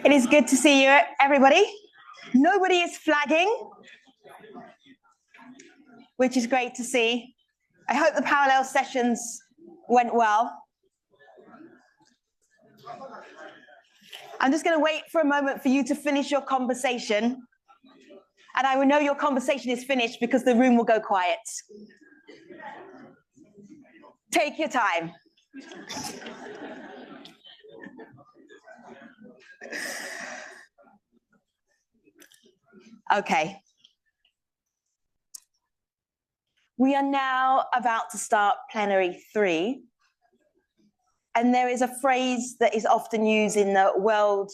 It is good to see you, everybody. Nobody is flagging, which is great to see. I hope the parallel sessions went well. I'm just going to wait for a moment for you to finish your conversation. And I will know your conversation is finished because the room will go quiet. Take your time. Okay. We are now about to start Plenary 3. And there is a phrase that is often used in the world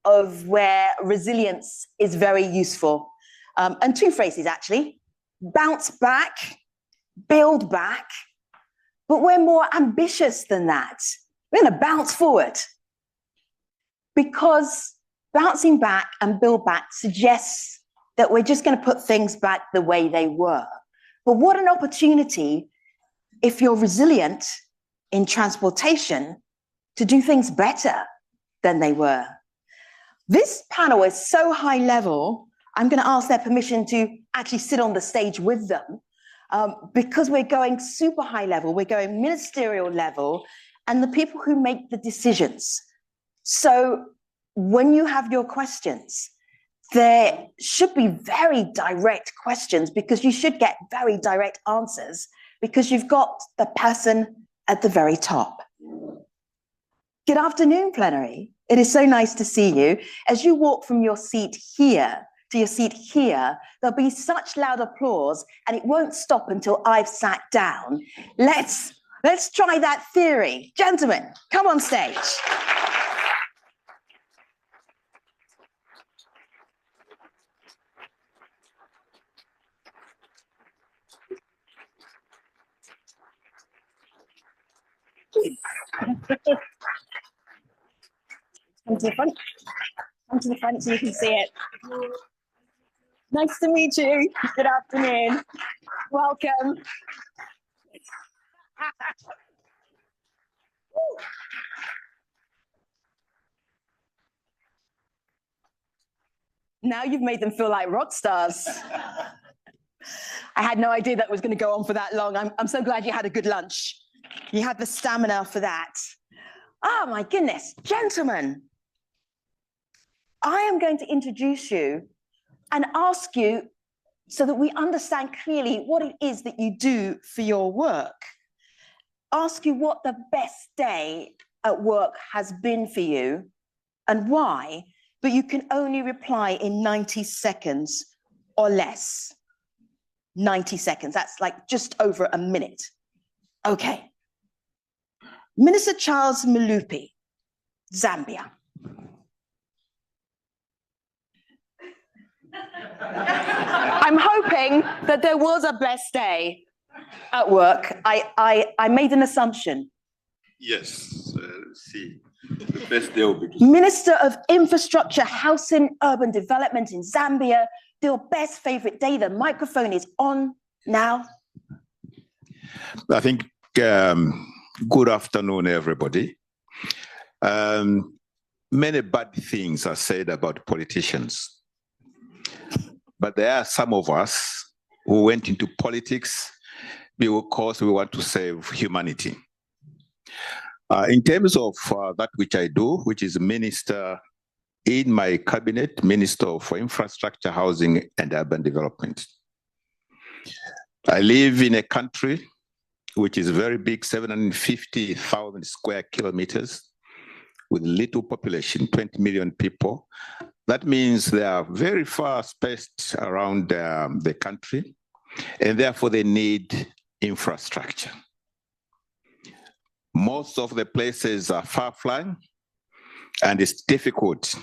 of where resilience is very useful. And two phrases, actually. Bounce back, build back. But we're more ambitious than that. We're going to bounce forward. Because bouncing back and build back suggests that we're just going to put things back the way they were. But what an opportunity, if you're resilient in transportation, to do things better than they were. This panel is so high level, I'm going to ask their permission to actually sit on the stage with them, because we're going super high level, we're going ministerial level, and the people who make the decisions. So when you have your questions, there should be very direct questions, because you should get very direct answers, because you've got the person at the very top. Good afternoon, Plenary. It is so nice to see you. As you walk from your seat here to your seat here, there'll be such loud applause, and it won't stop until I've sat down. Let's try that theory. Gentlemen, come on stage. Come to the front. Come to the front so you can see it. Nice to meet you. Good afternoon. Welcome. Now you've made them feel like rock stars. I had no idea that was going to go on for that long. I'm so glad you had a good lunch. You had the stamina for that. Oh my goodness, gentlemen. I am going to introduce you and ask you, so that we understand clearly what it is that you do for your work. Ask you what the best day at work has been for you and why, but you can only reply in 90 seconds or less. 90 seconds, that's like just over a minute. Okay. Minister Charles Malupi, Zambia. I'm hoping that there was a best day at work. I made an assumption. Yes, see, the best day will be... Minister of Infrastructure, Housing, Urban Development in Zambia, your best favorite day. The microphone is on now. I think, good afternoon, everybody. Many bad things are said about politicians. But there are some of us who went into politics because we want to save humanity. In terms of that which I do, which is minister in my cabinet, Minister for Infrastructure, Housing and Urban Development. I live in a country which is very big, 750,000 square kilometers, with little population, 20 million people. That means they are very far spaced around the country, and therefore they need infrastructure. Most of the places are far-flung, and it's difficult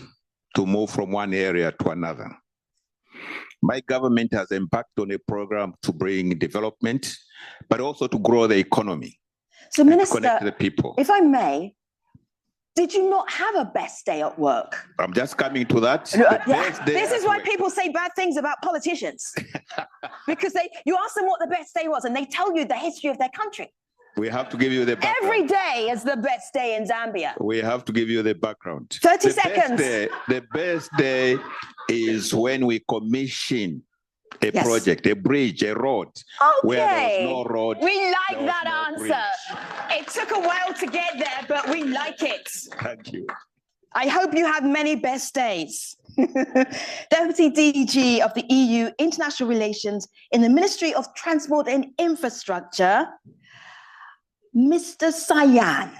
to move from one area to another. My government has embarked on a program to bring development, but also to grow the economy. So, Minister, connect the people. If I may, did you not have a best day at work? I'm just coming to that. This is why people say bad things about politicians. Because you ask them what the best day was, and they tell you the history of their country. We have to give you the background. Every day is the best day in Zambia. We have to give you the background. 30 seconds. The best day is when we commission a project, a bridge, a road. Where there was no road. We like that answer. It took a while to get there, but we like it. Thank you. I hope you have many best days. Deputy DG of the EU International Relations in the Ministry of Transport and Infrastructure, Mr. Sayan.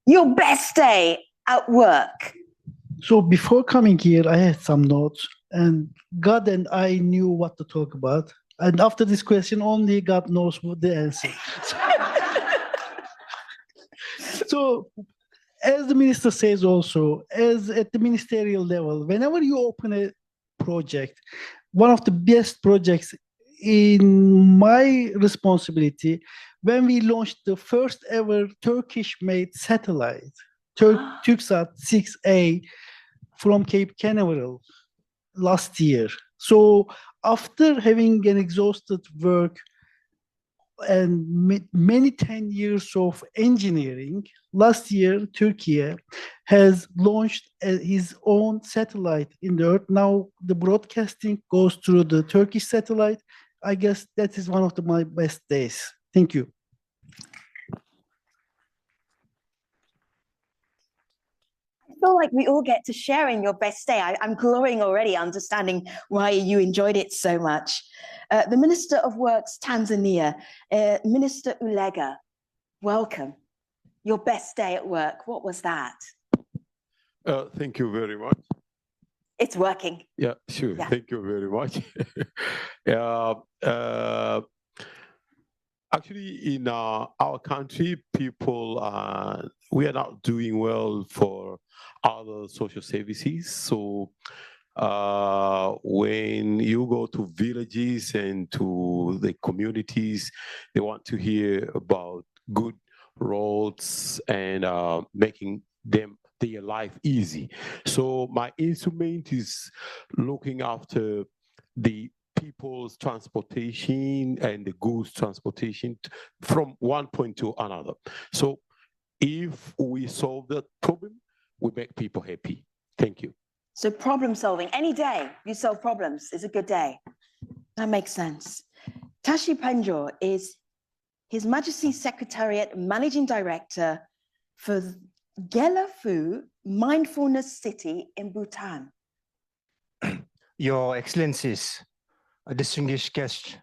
Your best day at work. So before coming here, I had some notes, and God and I knew what to talk about. And after this question, only God knows what the answer. So, as the minister says also, as at the ministerial level, whenever you open a project, one of the best projects in my responsibility, when we launched the first ever Turkish-made satellite, Turksat 6A from Cape Canaveral last year. So after having an exhausted work and many 10 years of engineering, last year Turkey has launched his own satellite in the earth. Now the broadcasting goes through the Turkish satellite. I guess that is one of my best days. Thank you. I feel like we all get to share in your best day. I'm glowing already, understanding why you enjoyed it so much. The Minister of Works, Tanzania, Minister Ulega, welcome. Your best day at work, what was that? Thank you very much. It's working. Yeah, sure. Yeah. Thank you very much. Actually, in our country, people, we are not doing well for other social services. So when you go to villages and to the communities, they want to hear about good roads and making their life easy. So my instrument is looking after the people's transportation and the goods transportation from one point to another. So if we solve that problem, we make people happy. Thank you. So problem solving, any day you solve problems is a good day. That makes sense. Tashi Penjor is His Majesty's Secretariat Managing Director for Gelafu Mindfulness City in Bhutan. Your Excellencies, distinguished guests,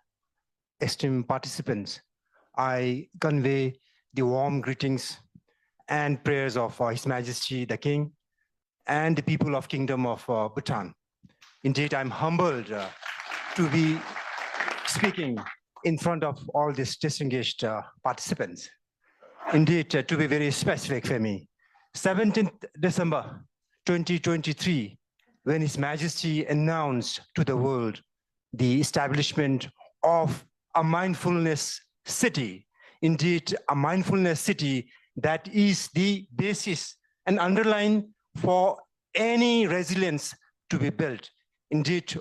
esteemed participants, I convey the warm greetings and prayers of His Majesty the King and the people of Kingdom of Bhutan. Indeed, I'm humbled to be speaking in front of all these distinguished participants. Indeed, to be very specific for me, 17th December 2023, when His Majesty announced to the world the establishment of a mindfulness city. Indeed, a mindfulness city that is the basis and underline for any resilience to be built. Indeed,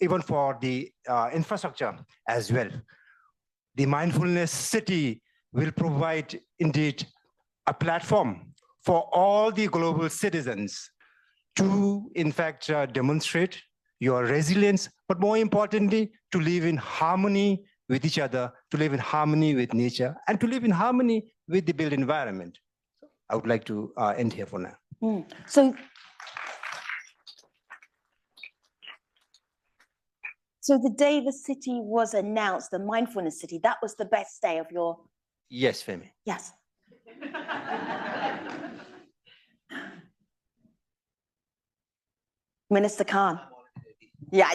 even for the infrastructure as well. The mindfulness city will provide indeed a platform for all the global citizens to in fact demonstrate your resilience, but more importantly, to live in harmony with each other, to live in harmony with nature, and to live in harmony with the built environment. I would like to end here for now. So the day the city was announced, the mindfulness city, that was the best day of your... Yes, Femi. Yes. Minister Khan. Yeah,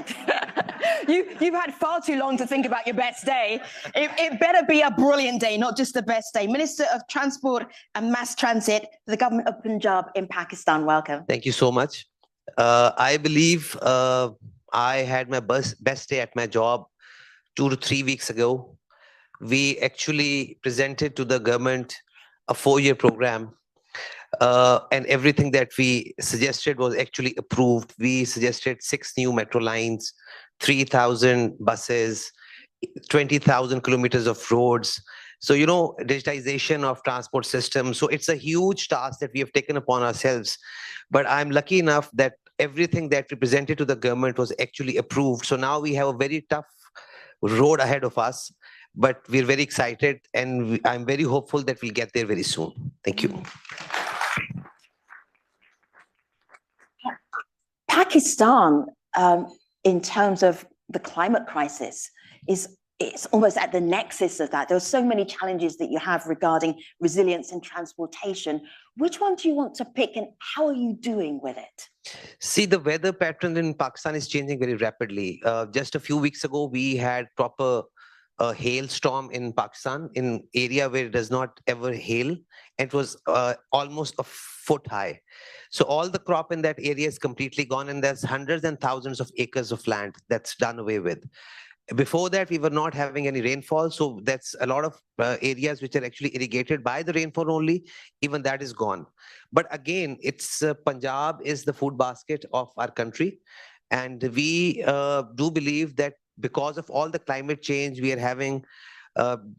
you've had far too long to think about your best day. It better be a brilliant day, not just the best day. Minister of Transport and Mass Transit for the government of Punjab in Pakistan, welcome. Thank you so much. I believe I had my best day at my job 2 to 3 weeks ago. We actually presented to the government a 4-year program. And everything that we suggested was actually approved. We suggested 6 new metro lines, 3,000 buses, 20,000 kilometers of roads. So, digitization of transport systems. So it's a huge task that we have taken upon ourselves. But I'm lucky enough that everything that we presented to the government was actually approved. So now we have a very tough road ahead of us, but we're very excited, and I'm very hopeful that we'll get there very soon. Thank you. Pakistan, in terms of the climate crisis, it's almost at the nexus of that. There are so many challenges that you have regarding resilience and transportation. Which one do you want to pick, and how are you doing with it? See, the weather pattern in Pakistan is changing very rapidly. Just a few weeks ago, we had proper hailstorm in Pakistan, in area where it does not ever hail. It was almost a foot high. So all the crop in that area is completely gone, and there's hundreds and thousands of acres of land that's done away with. Before that, we were not having any rainfall, so that's a lot of areas which are actually irrigated by the rainfall only. Even that is gone. But again, it's Punjab is the food basket of our country, and we do believe that because of all the climate change, we are having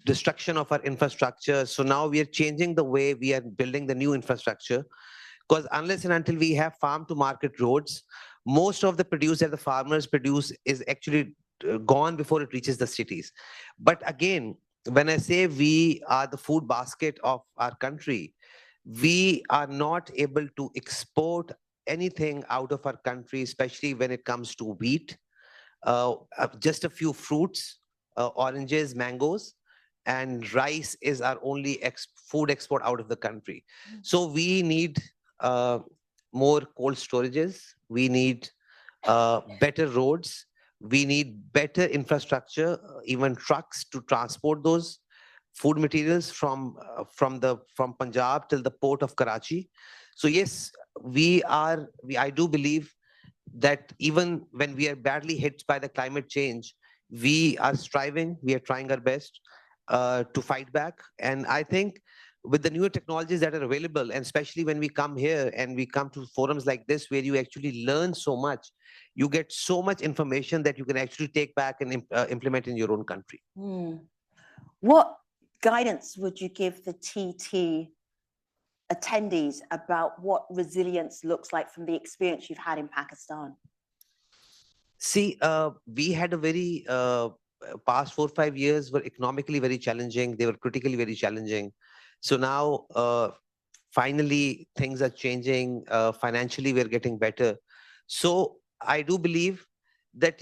destruction of our infrastructure. So now we are changing the way we are building the new infrastructure, because unless and until we have farm to market roads, most of the produce that the farmers produce is actually gone before it reaches the cities. But again, when I say we are the food basket of our country, we are not able to export anything out of our country, especially when it comes to wheat. Just a few fruits, oranges, mangoes, and rice is our only food export out of the country. So we need more cold storages. We need better roads. We need better infrastructure, even trucks to transport those food materials from Punjab till the port of Karachi. So yes, I do believe that even when we are badly hit by the climate change, we are striving, we are trying our best to fight back. And I think with the newer technologies that are available, and especially when we come here and we come to forums like this, where you actually learn so much, you get so much information that you can actually take back and implement in your own country. What guidance would you give the TT attendees about what resilience looks like from the experience you've had in Pakistan? See, we had a very past 4 or 5 years were economically very challenging. They were critically very challenging. So now, finally, things are changing. Financially, we're getting better. So I do believe that,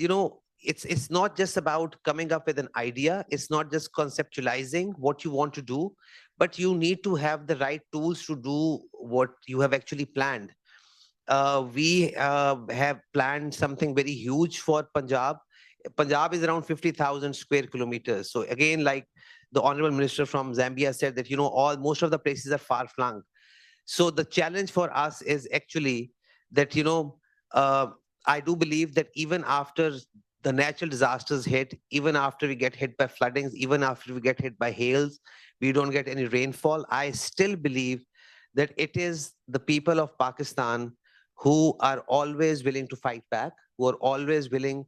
it's not just about coming up with an idea. It's not just conceptualizing what you want to do, but you need to have the right tools to do what you have actually planned. We have planned something very huge for Punjab. Punjab is around 50,000 square kilometers. So again, like the Honorable Minister from Zambia said that, most of the places are far flung. So the challenge for us is actually that, I do believe that even after the natural disasters hit, even after we get hit by floodings, even after we get hit by hails, we don't get any rainfall, I still believe that it is the people of Pakistan who are always willing to fight back, who are always willing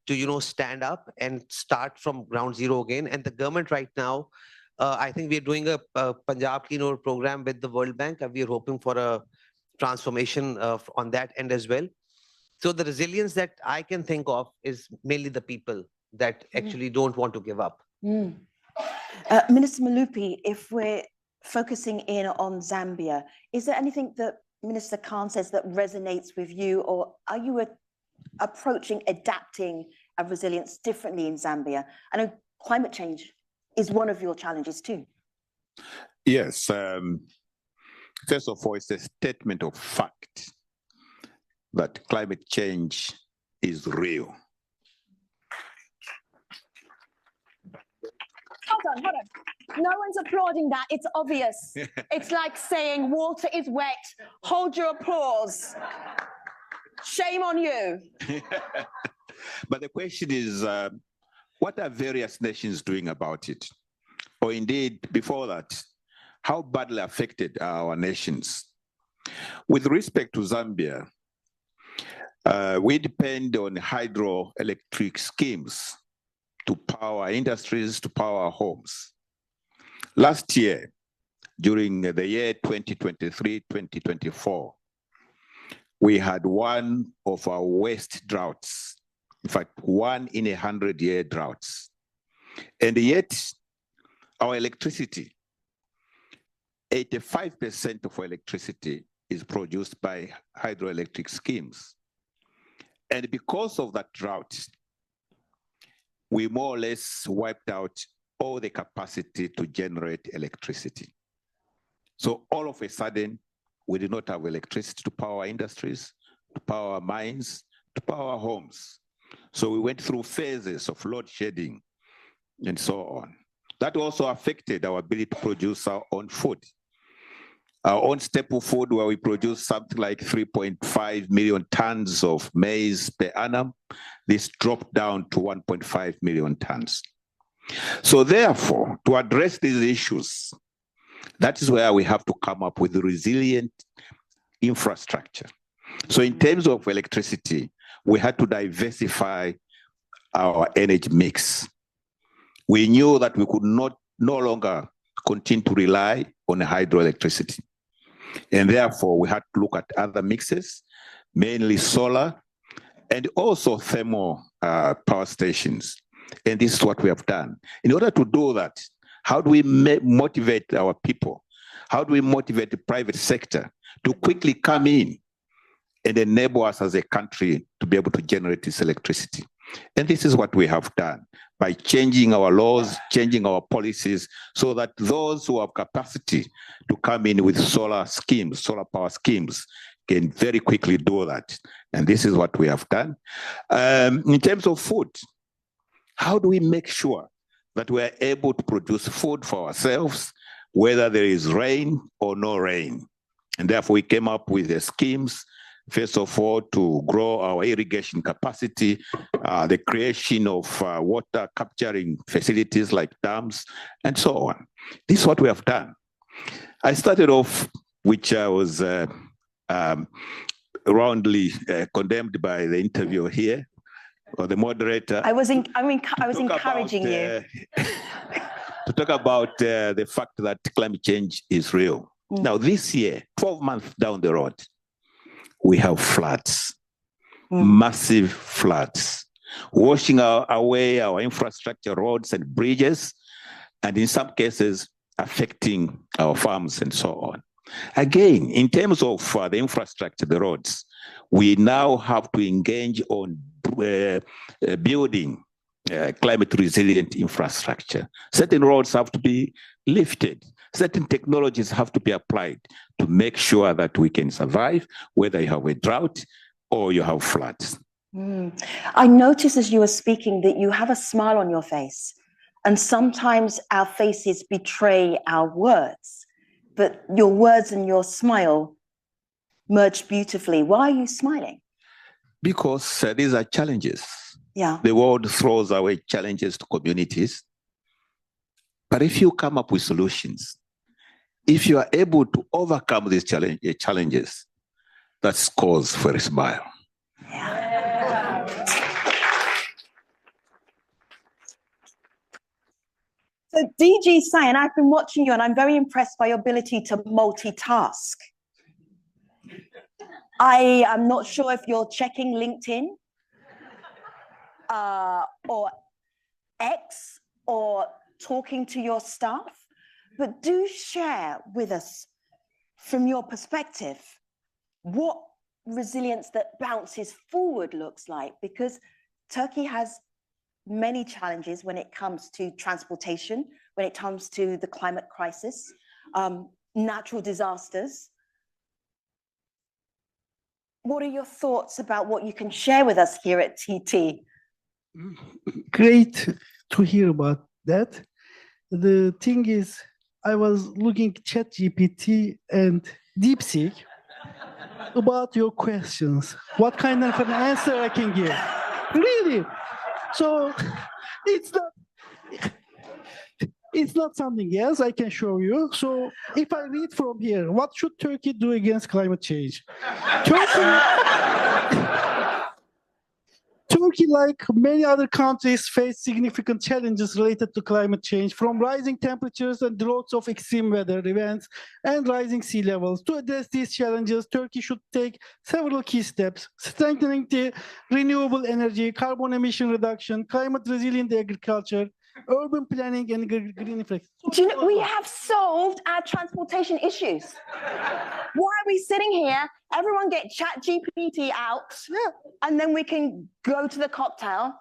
to, stand up and start from ground zero again. And the government right now, I think we're doing a Punjab Clean Over program with the World Bank, and we're hoping for a transformation on that end as well. So the resilience that I can think of is mainly the people that actually don't want to give up. Minister Malupi, if we're focusing in on Zambia, is there anything that Minister Khan says that resonates with you, or are you approaching adapting a resilience differently in Zambia? I know climate change is one of your challenges too. Yes. First of all, it's a statement of fact that climate change is real. Hold on. No one's applauding that. It's obvious. It's like saying water is wet. Hold your applause. Shame on you. But the question is, what are various nations doing about it? Or indeed, before that, how badly affected are our nations? With respect to Zambia, we depend on hydroelectric schemes to power industries, to power homes. Last year, during the year 2023-2024, we had one of our worst droughts. In fact, 1 in 100-year droughts. And yet, our electricity, 85% of our electricity is produced by hydroelectric schemes. And because of that drought, we more or less wiped out all the capacity to generate electricity. So all of a sudden, we did not have electricity to power industries, to power mines, to power homes. So we went through phases of load shedding and so on. That also affected our ability to produce our own food. Our own staple food, where we produce something like 3.5 million tons of maize per annum, this dropped down to 1.5 million tons. So therefore, to address these issues, that is where we have to come up with resilient infrastructure. So in terms of electricity, we had to diversify our energy mix. We knew that we could no longer continue to rely on hydroelectricity. And therefore, we had to look at other mixes, mainly solar, and also thermal power stations. And this is what we have done. In order to do that, how do we motivate our people? How do we motivate the private sector to quickly come in and enable us as a country to be able to generate this electricity? And this is what we have done by changing our laws, changing our policies, so that those who have capacity to come in with solar schemes, solar power schemes, can very quickly do that. And this is what we have done. In terms of food, how do we make sure that we are able to produce food for ourselves, whether there is rain or no rain? And therefore, we came up with the schemes, first of all, to grow our irrigation capacity, the creation of water capturing facilities like dams, and so on. This is what we have done. I started off, which I was roundly condemned by the interviewer here, or the moderator. I was encouraging you. To talk about the fact that climate change is real. Now, this year, 12 months down the road, we have floods, massive floods, washing away our infrastructure, roads and bridges, and in some cases, affecting our farms and so on. Again, in terms of the infrastructure, the roads, we now have to engage on building climate resilient infrastructure. Certain roads have to be lifted. Certain technologies have to be applied to make sure that we can survive, whether you have a drought or you have floods. I noticed as you were speaking that you have a smile on your face, and sometimes our faces betray our words, but your words and your smile merge beautifully. Why are you smiling? Because these are challenges. Yeah. The world throws away challenges to communities. But if you come up with solutions, if you are able to overcome these challenges, that's cause for a smile. Yeah. So DG Sayan, I've been watching you and I'm very impressed by your ability to multitask. I am not sure if you're checking LinkedIn or X or talking to your staff, but do share with us from your perspective what resilience that bounces forward looks like, because Turkey has many challenges when it comes to transportation, when it comes to the climate crisis, natural disasters. What are your thoughts about what you can share with us here at TT? Great to hear about that. The thing is, I was looking ChatGPT and DeepSeek about your questions. What kind of an answer I can give? Really? So it's not something else I can show you. So if I read from here, what should Turkey do against climate change? Turkey, like many other countries, face significant challenges related to climate change, from rising temperatures and droughts of extreme weather events and rising sea levels. To address these challenges, Turkey should take several key steps: strengthening the renewable energy, carbon emission reduction, climate resilient agriculture, urban planning, and green infrastructure. Do you know, we have solved our transportation issues. Why are we sitting here? Everyone get ChatGPT out, and then we can go to the cocktail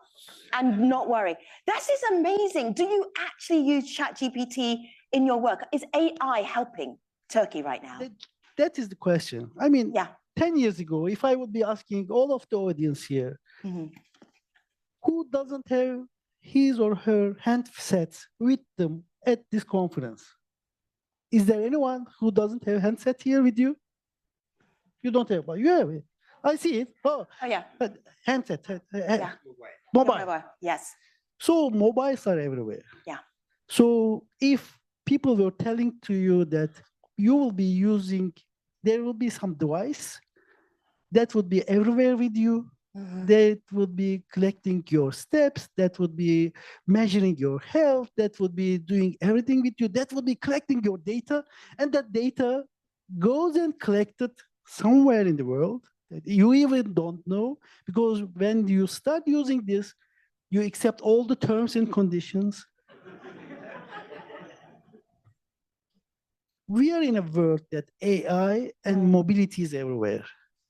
and not worry. This is amazing. Do you actually use ChatGPT in your work? Is AI helping Turkey right now? That is the question. I mean, Yeah. 10 years ago, if I would be asking all of the audience here, who doesn't have his or her handsets with them at this conference? Is there anyone who doesn't have handset here with you? You don't have, but you have it. I see it. Oh yeah. Handset. Yeah. Mobile. Yes. So mobiles are everywhere. Yeah. So if people were telling to you that you will be using, there will be some device that would be everywhere with you, that would be collecting your steps, that would be measuring your health, that would be doing everything with you, that would be collecting your data, and that data goes and collected somewhere in the world that you even don't know, because when you start using this, you accept all the terms and conditions. We are in a world that AI and mobility is everywhere.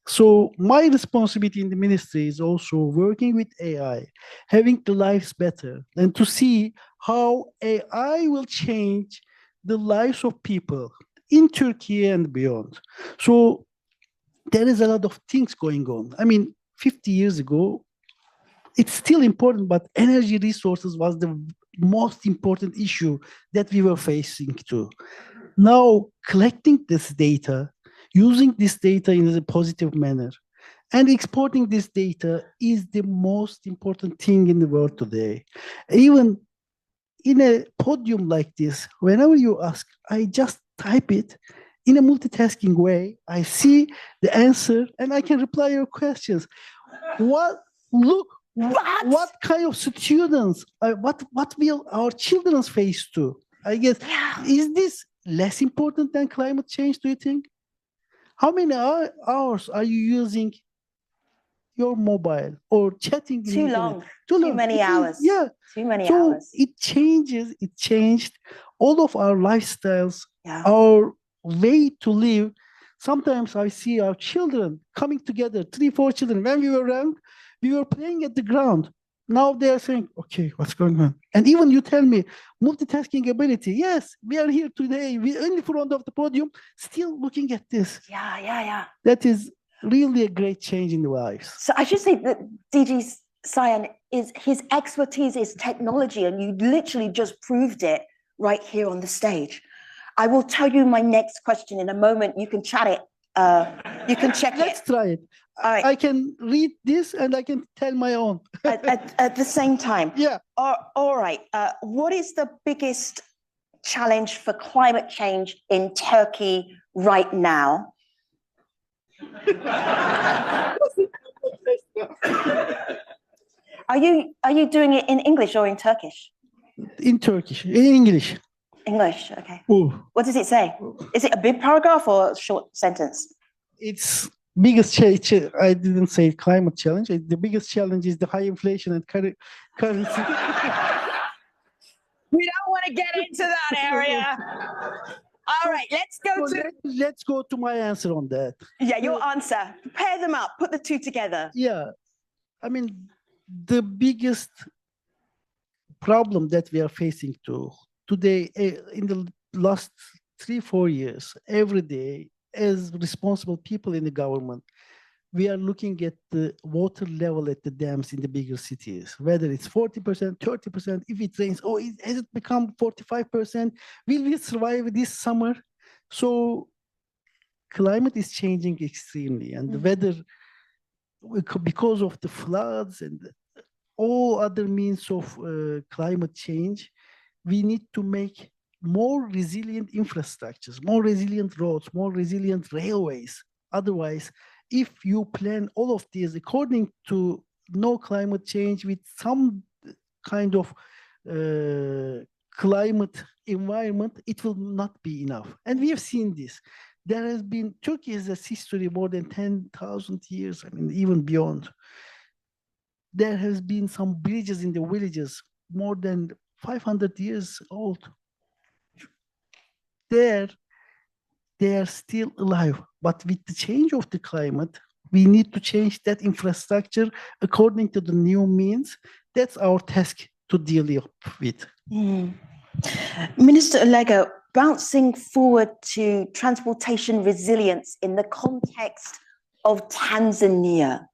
So my responsibility in the ministry is also working with AI, having the lives better, and to see how AI will change the lives of people in Turkey and beyond. So there is a lot of things going on. I mean, 50 years ago, it's still important, but energy resources was the most important issue that we were facing to. Now, collecting this data, using this data in a positive manner, and exporting this data is the most important thing in the world today. Even in a podium like this, whenever you ask, I just type it in a multitasking way. I see the answer and I can reply your questions. What kind of students, what will our children face to? I guess, is this less important than climate change, do you think? How many hours are you using your mobile or chatting? Too long. Too many hours. Yeah. Too many so hours. It changed all of our lifestyles, our way to live. Sometimes I see our children coming together, 3-4 children. When we were young, we were playing at the ground. Now they are saying, okay, what's going on? And even you tell me, multitasking ability. Yes, we are here today. We're in front of the podium, still looking at this. Yeah. That is really a great change in the lives. So I should say that DG Sayan, his expertise is technology, and you literally just proved it right here on the stage. I will tell you my next question in a moment. You can chat it. You can check Let's try it. All right. I can read this and I can tell my own. at the same time. Yeah. All right. What is the biggest challenge for climate change in Turkey right now? Are you doing it in English or in Turkish? In Turkish, in English. English, okay. Ooh. What does it say? Is it a big paragraph or a short sentence? It's biggest challenge. I didn't say climate challenge. The biggest challenge is the high inflation and currency. We don't want to get into that area. All right, let's go to my answer on that. Yeah, your answer. Pair them up. Put the two together. Yeah, I mean, the biggest problem that we are facing today in the last 3-4 years, every day, as responsible people in the government, we are looking at the water level at the dams in the bigger cities, whether it's 40%, 30%, if it rains, has it become 45%? Will we survive this summer? So climate is changing extremely, and the weather, because of the floods and all other means of climate change, we need to make more resilient infrastructures, more resilient roads, more resilient railways. Otherwise, if you plan all of these according to no climate change, with some kind of climate environment, it will not be enough. And we have seen this. There has been, Turkey has a history more than 10,000 years, I mean, even beyond. There has been some bridges in the villages more than 500 years old. They are still alive. But with the change of the climate, we need to change that infrastructure according to the new means. That's our task to deal with. Minister Ulega, bouncing forward to transportation resilience in the context of Tanzania,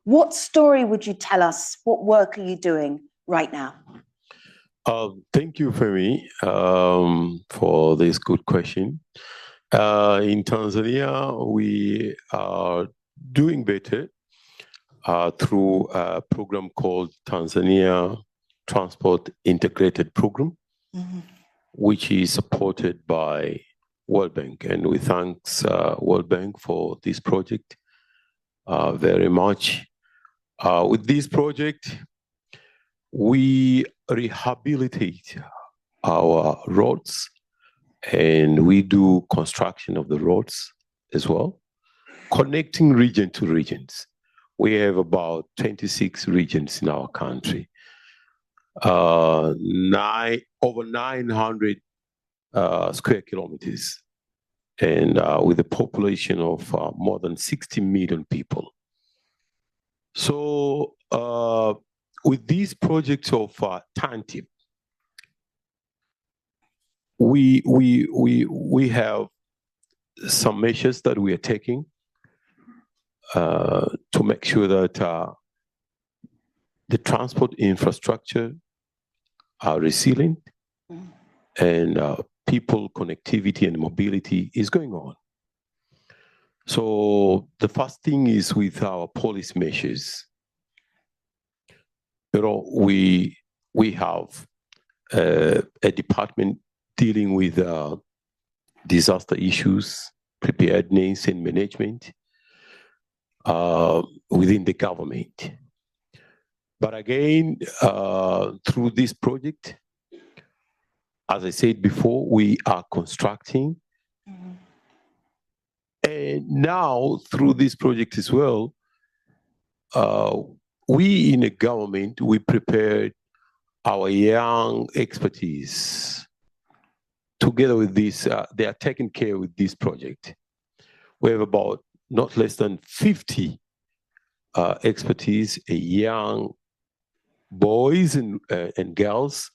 what story would you tell us? What work are you doing right now? Thank you, Femi, for this good question. In Tanzania, we are doing better through a program called Tanzania Transport Integrated Program, which is supported by World Bank. And we thank World Bank for this project very much. With this project, we rehabilitate our roads and we do construction of the roads as well, connecting region to regions. We have about 26 regions in our country, over 900 square kilometers, and with a population of more than 60 million people. So with these projects of TANTIP, we have some measures that we are taking to make sure that the transport infrastructure are resilient and people connectivity and mobility is going on. So the first thing is with our policy measures. You know, we have a department dealing with disaster issues, preparedness and management within the government. But again, through this project, as I said before, we are constructing. And now, through this project as well, we in the government, we prepared our young expertise together with this. They are taking care with this project. We have about not less than 50 expertise, young boys and girls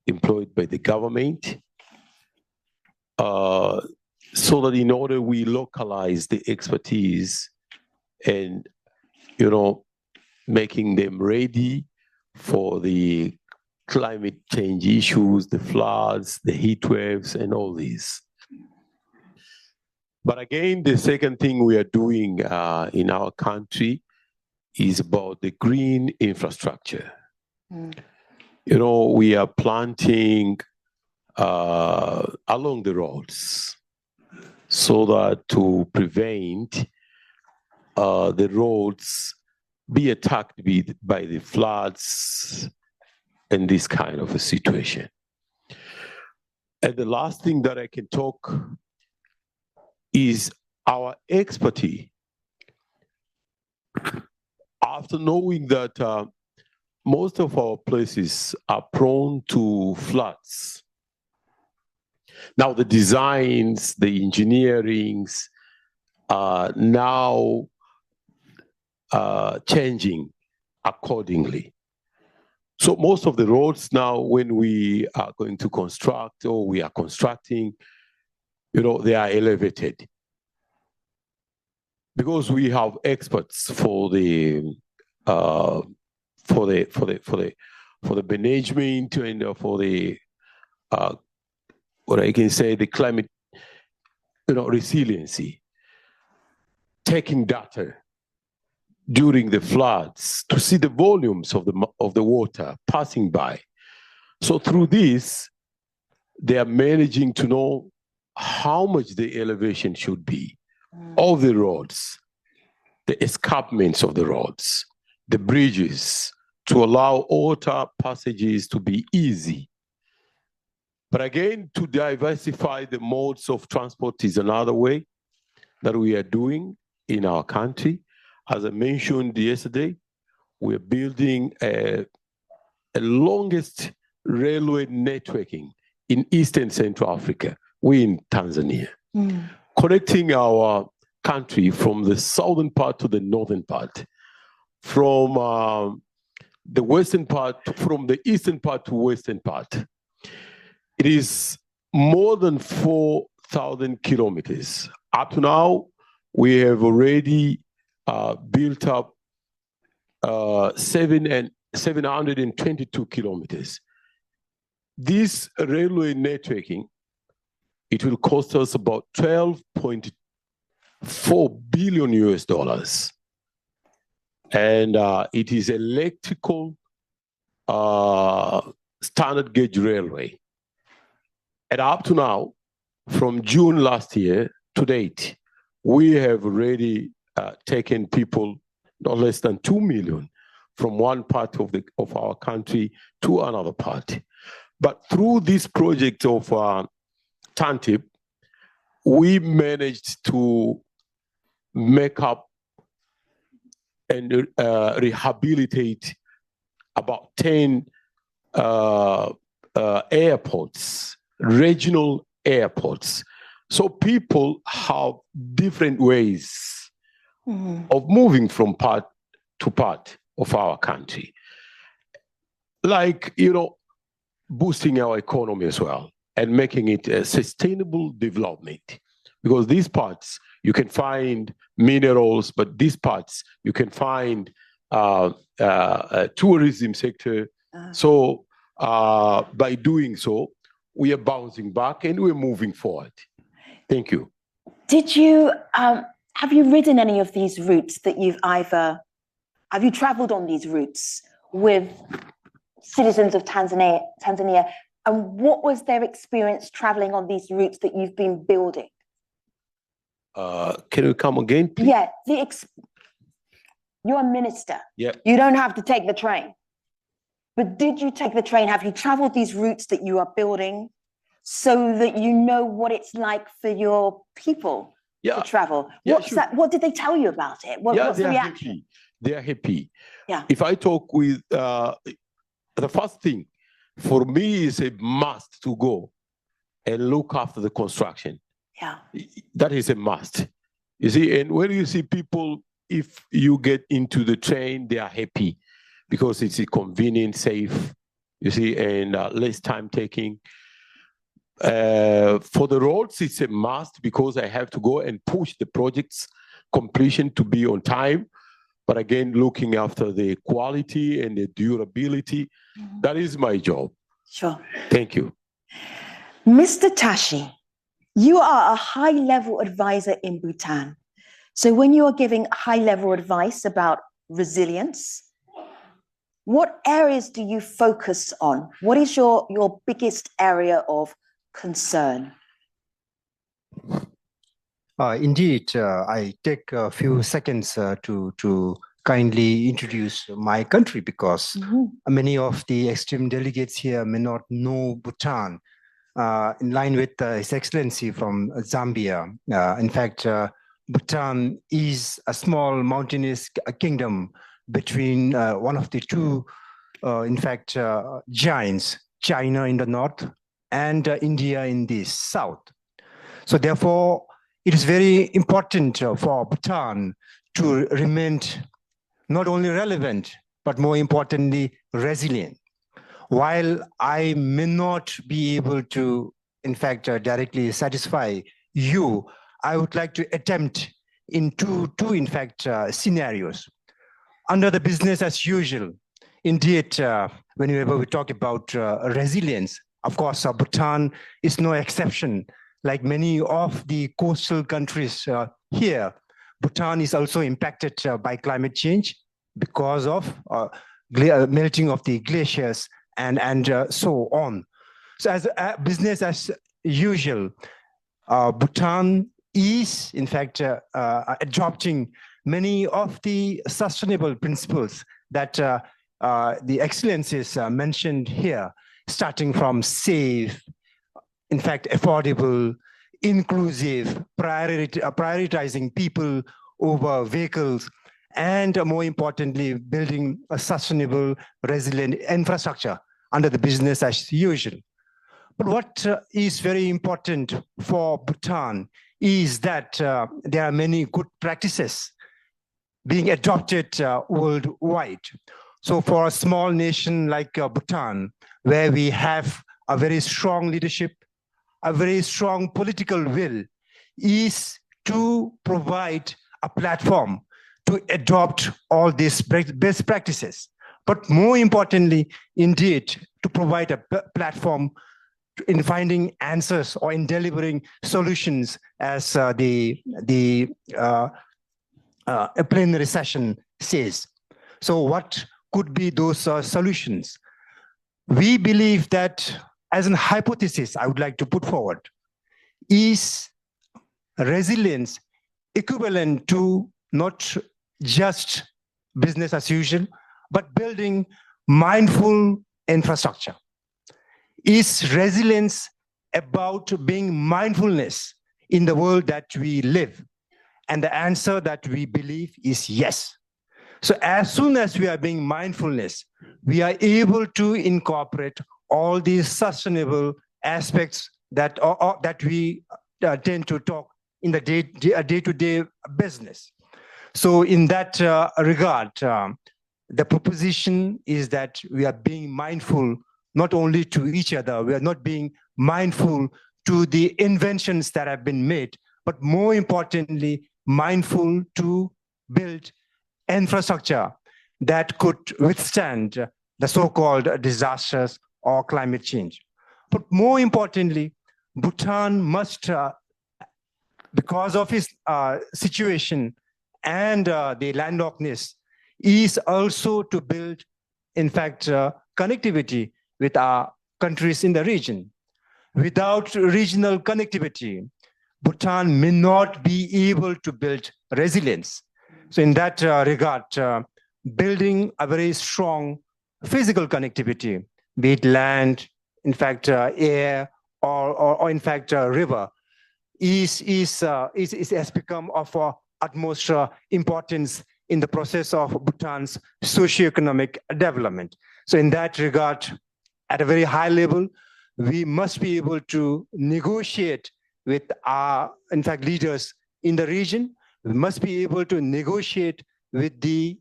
employed by the government, so that in order we localize the expertise and, you know, making them ready for the climate change issues, the floods, the heat waves, and all these. But again, the second thing we are doing in our country is about the green infrastructure. You know, we are planting along the roads so that to prevent the roads be attacked by the floods and this kind of a situation. And the last thing that I can talk is our expertise. After knowing that most of our places are prone to floods, now the designs, the engineerings are now changing accordingly. So most of the roads now, when we are going to construct or we are constructing, you know, they are elevated because we have experts for the management and for the what I can say, the climate, you know, resiliency, taking data during the floods to see the volumes of the water passing by. So through this, they are managing to know how much the elevation should be of the roads, the escarpments of the roads, the bridges to allow water passages to be easy. But again, to diversify the modes of transport is another way that we are doing in our country. As I mentioned yesterday, we're building a longest railway networking in Eastern Central Africa. We're in Tanzania, connecting our country from the southern part to the northern part, from the western part, from the eastern part to western part. It is more than 4,000 kilometers. Up to now, we have already built up 722 kilometers. This railway networking, it will cost us about $12.4 billion US. And it is electrical standard gauge railway. And up to now, from June last year to date, we have already taken people, not less than 2 million, from one part of our country to another part. But through this project of TANTIP, we managed to make up and rehabilitate about 10 airports, regional airports. So people have different ways of moving from part to part of our country. Like, boosting our economy as well and making it a sustainable development. Because these parts, you can find minerals, but these parts, you can find tourism sector. So by doing so, we are bouncing back and we're moving forward. Thank you. Did you, have you ridden any of these routes that have you traveled on these routes with citizens of Tanzania? And what was their experience traveling on these routes that you've been building? Can you come again, please? Yeah, you're a minister. Yeah. You don't have to take the train. But did you take the train? Have you traveled these routes that you are building so that you know what it's like for your people to travel? What did they tell you about it? What's the reaction? They are happy. Yeah. If I talk with the first thing for me is a must to go and look after the construction. Yeah. That is a must. You see, and when you see people, if you get into the train, they are happy because it's convenient, safe, you see, and less time taking. For the roads, it's a must because I have to go and push the project's completion to be on time. But again, looking after the quality and the durability, that is my job. Sure. Thank you. Mr. Tashi, you are a high-level advisor in Bhutan. So when you are giving high-level advice about resilience, what areas do you focus on? What is your biggest area of concern? Indeed, I take a few seconds to kindly introduce my country because many of the esteemed delegates here may not know Bhutan. In line with His Excellency from Zambia. In fact, Bhutan is a small mountainous kingdom between one of the two, giants, China in the north and India in the south. So therefore, it is very important for Bhutan to remain not only relevant, but more importantly, resilient. While I may not be able to, in fact, directly satisfy you, I would like to attempt in two scenarios. Under the business as usual, indeed, whenever we talk about resilience, of course, Bhutan is no exception. Like many of the coastal countries here, Bhutan is also impacted by climate change because of melting of the glaciers and so on. So as business as usual, Bhutan is in fact adopting many of the sustainable principles that the excellencies mentioned here, starting from safe, in fact, affordable, inclusive, prioritizing people over vehicles, and more importantly, building a sustainable, resilient infrastructure under the business as usual. But what is very important for Bhutan is that there are many good practices being adopted worldwide. So for a small nation like Bhutan, where we have a very strong leadership, a very strong political will, is to provide a platform to adopt all these best practices. But more importantly, indeed, to provide a platform in finding answers or in delivering solutions, as the plenary session says. So what could be those solutions? We believe that, as a hypothesis I would like to put forward, is resilience equivalent to not just business as usual, but building mindful infrastructure? Is resilience about being mindfulness in the world that we live? And the answer that we believe is yes. So as soon as we are being mindfulness, we are able to incorporate all these sustainable aspects that we tend to talk in the day-to-day business. So in that regard, the proposition is that we are being mindful not only to each other, we are not being mindful to the inventions that have been made, but more importantly, mindful to build infrastructure that could withstand the so-called disasters or climate change. But more importantly, Bhutan must, because of its situation and the landlockness, is also to build, in fact, connectivity with our countries in the region. Without regional connectivity, Bhutan may not be able to build resilience. So in that regard, building a very strong physical connectivity, be it land, in fact, air, or in fact, river, has become of utmost importance in the process of Bhutan's socioeconomic development. So in that regard, at a very high level, we must be able to negotiate with our, in fact, leaders in the region. We must be able to negotiate with the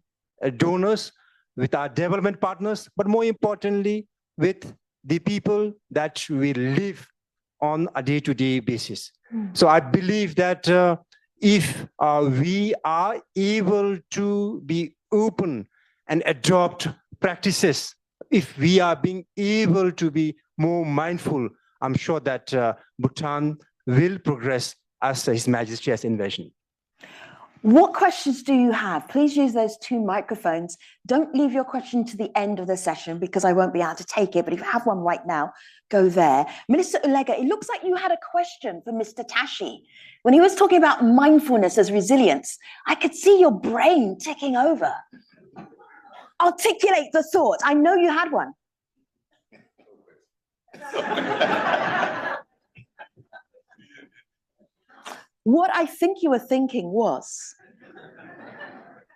donors, with our development partners, but more importantly, with the people that we live on a day-to-day basis. So I believe that if we are able to be open and adopt practices, if we are being able to be more mindful, I'm sure that Bhutan will progress as His Majesty has envisioned. What questions do you have? Please use those two microphones. Don't leave your question to the end of the session because I won't be able to take it. But if you have one right now, go there. Minister Ulega, it looks like you had a question for Mr. Tashi. When he was talking about mindfulness as resilience, I could see your brain ticking over. Articulate the thought. I know you had one. What I think you were thinking was,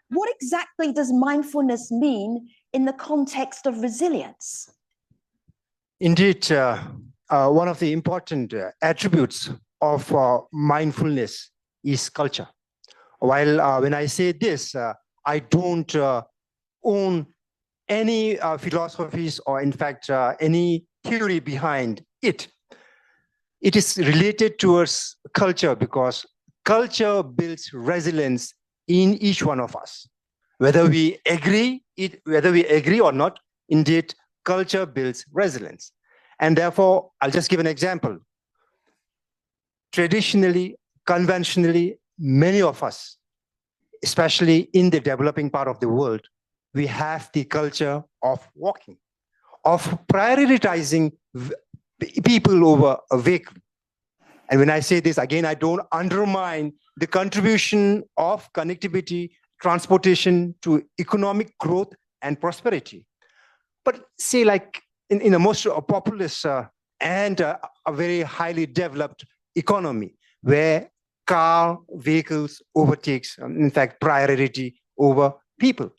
what exactly does mindfulness mean in the context of resilience? Indeed, one of the important attributes of mindfulness is culture. While when I say this, I don't own any philosophies or in fact any theory behind it. It is related towards culture because culture builds resilience in each one of us. Whether we agree or not, indeed, culture builds resilience. And therefore, I'll just give an example. Traditionally, conventionally, many of us, especially in the developing part of the world, we have the culture of walking, of prioritizing people over a vehicle. And when I say this, again, I don't undermine the contribution of connectivity, transportation to economic growth and prosperity. But say like in a most populous and a very highly developed economy where car vehicles overtakes, in fact, priority over people,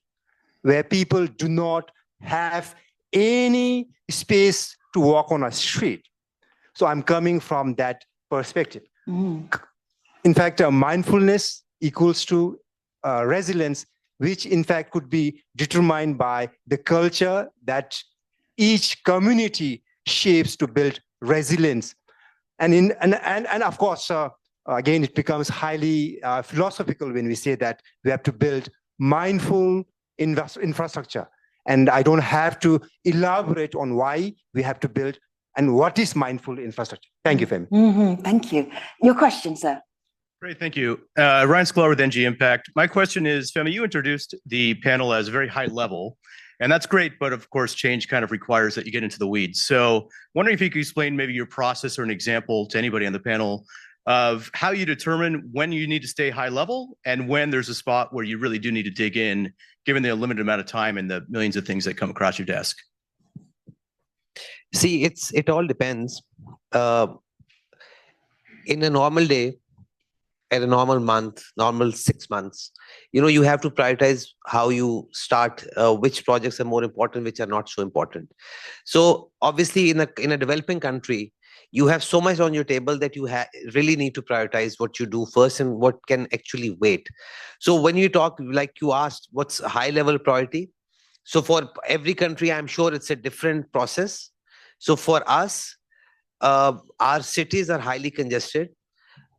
where people do not have any space to walk on a street. So I'm coming from that perspective. In fact, mindfulness equals to resilience, which in fact could be determined by the culture that each community shapes to build resilience. And of course, again, it becomes highly philosophical when we say that we have to build mindful infrastructure. And I don't have to elaborate on why we have to build and what is mindful infrastructure. Thank you, Femi. Thank you. Your question, sir. Great, thank you. Ryan Sklar with NG Impact. My question is, Femi, you introduced the panel as very high level, and that's great, but of course, change kind of requires that you get into the weeds. So wondering if you could explain maybe your process or an example to anybody on the panel of how you determine when you need to stay high level and when there's a spot where you really do need to dig in, given the limited amount of time and the millions of things that come across your desk. See, it all depends. In a normal day, at a normal month, normal 6 months, you have to prioritize how you start, which projects are more important, which are not so important. So obviously in a developing country, you have so much on your table that you really need to prioritize what you do first and what can actually wait. So when you talk, like you asked, what's high level priority? So for every country, I'm sure it's a different process. So for us, our cities are highly congested.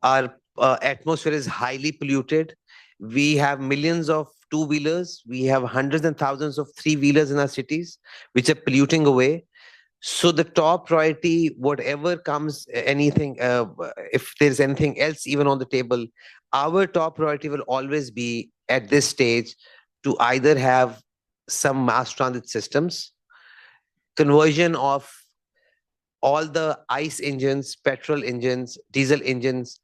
Our atmosphere is highly polluted. We have millions of two-wheelers. We have hundreds and thousands of three-wheelers in our cities, which are polluting away. So the top priority, whatever comes, anything, if there's anything else even on the table, our top priority will always be at this stage to either have some mass transit systems, conversion of all the ICE engines, petrol engines, diesel engines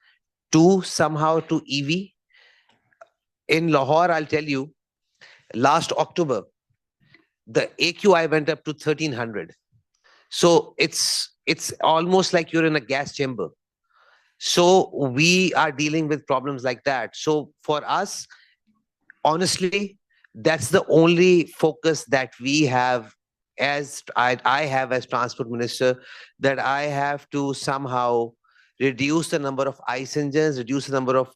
to somehow to EV. In Lahore, I'll tell you, last October, the AQI went up to 1300. So it's almost like you're in a gas chamber. So we are dealing with problems like that. So for us, honestly, that's the only focus that we have as I have as transport minister, that I have to somehow reduce the number of ICE engines, reduce the number of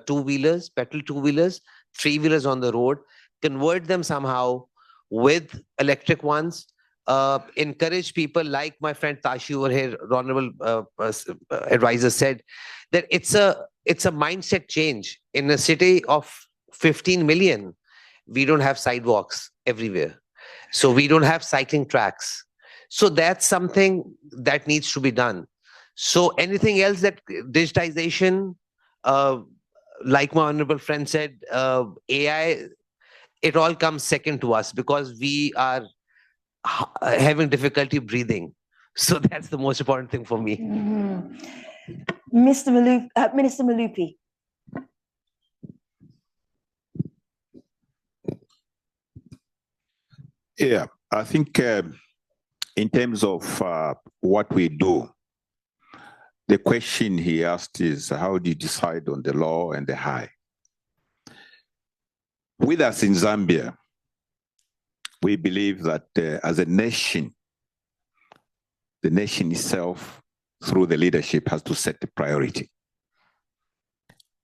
two-wheelers, petrol two-wheelers, three-wheelers on the road, convert them somehow with electric ones, encourage people like my friend Tashi over here, honorable advisor said, that it's a mindset change. In a city of 15 million, we don't have sidewalks everywhere. So we don't have cycling tracks. So that's something that needs to be done. So anything else, that digitization, like my honorable friend said, AI, it all comes second to us because we are having difficulty breathing. So that's the most important thing for me. Minister Malupi. Yeah, I think in terms of what we do, the question he asked is, how do you decide on the low and the high? With us in Zambia, we believe that as a nation, the nation itself, through the leadership, has to set the priority.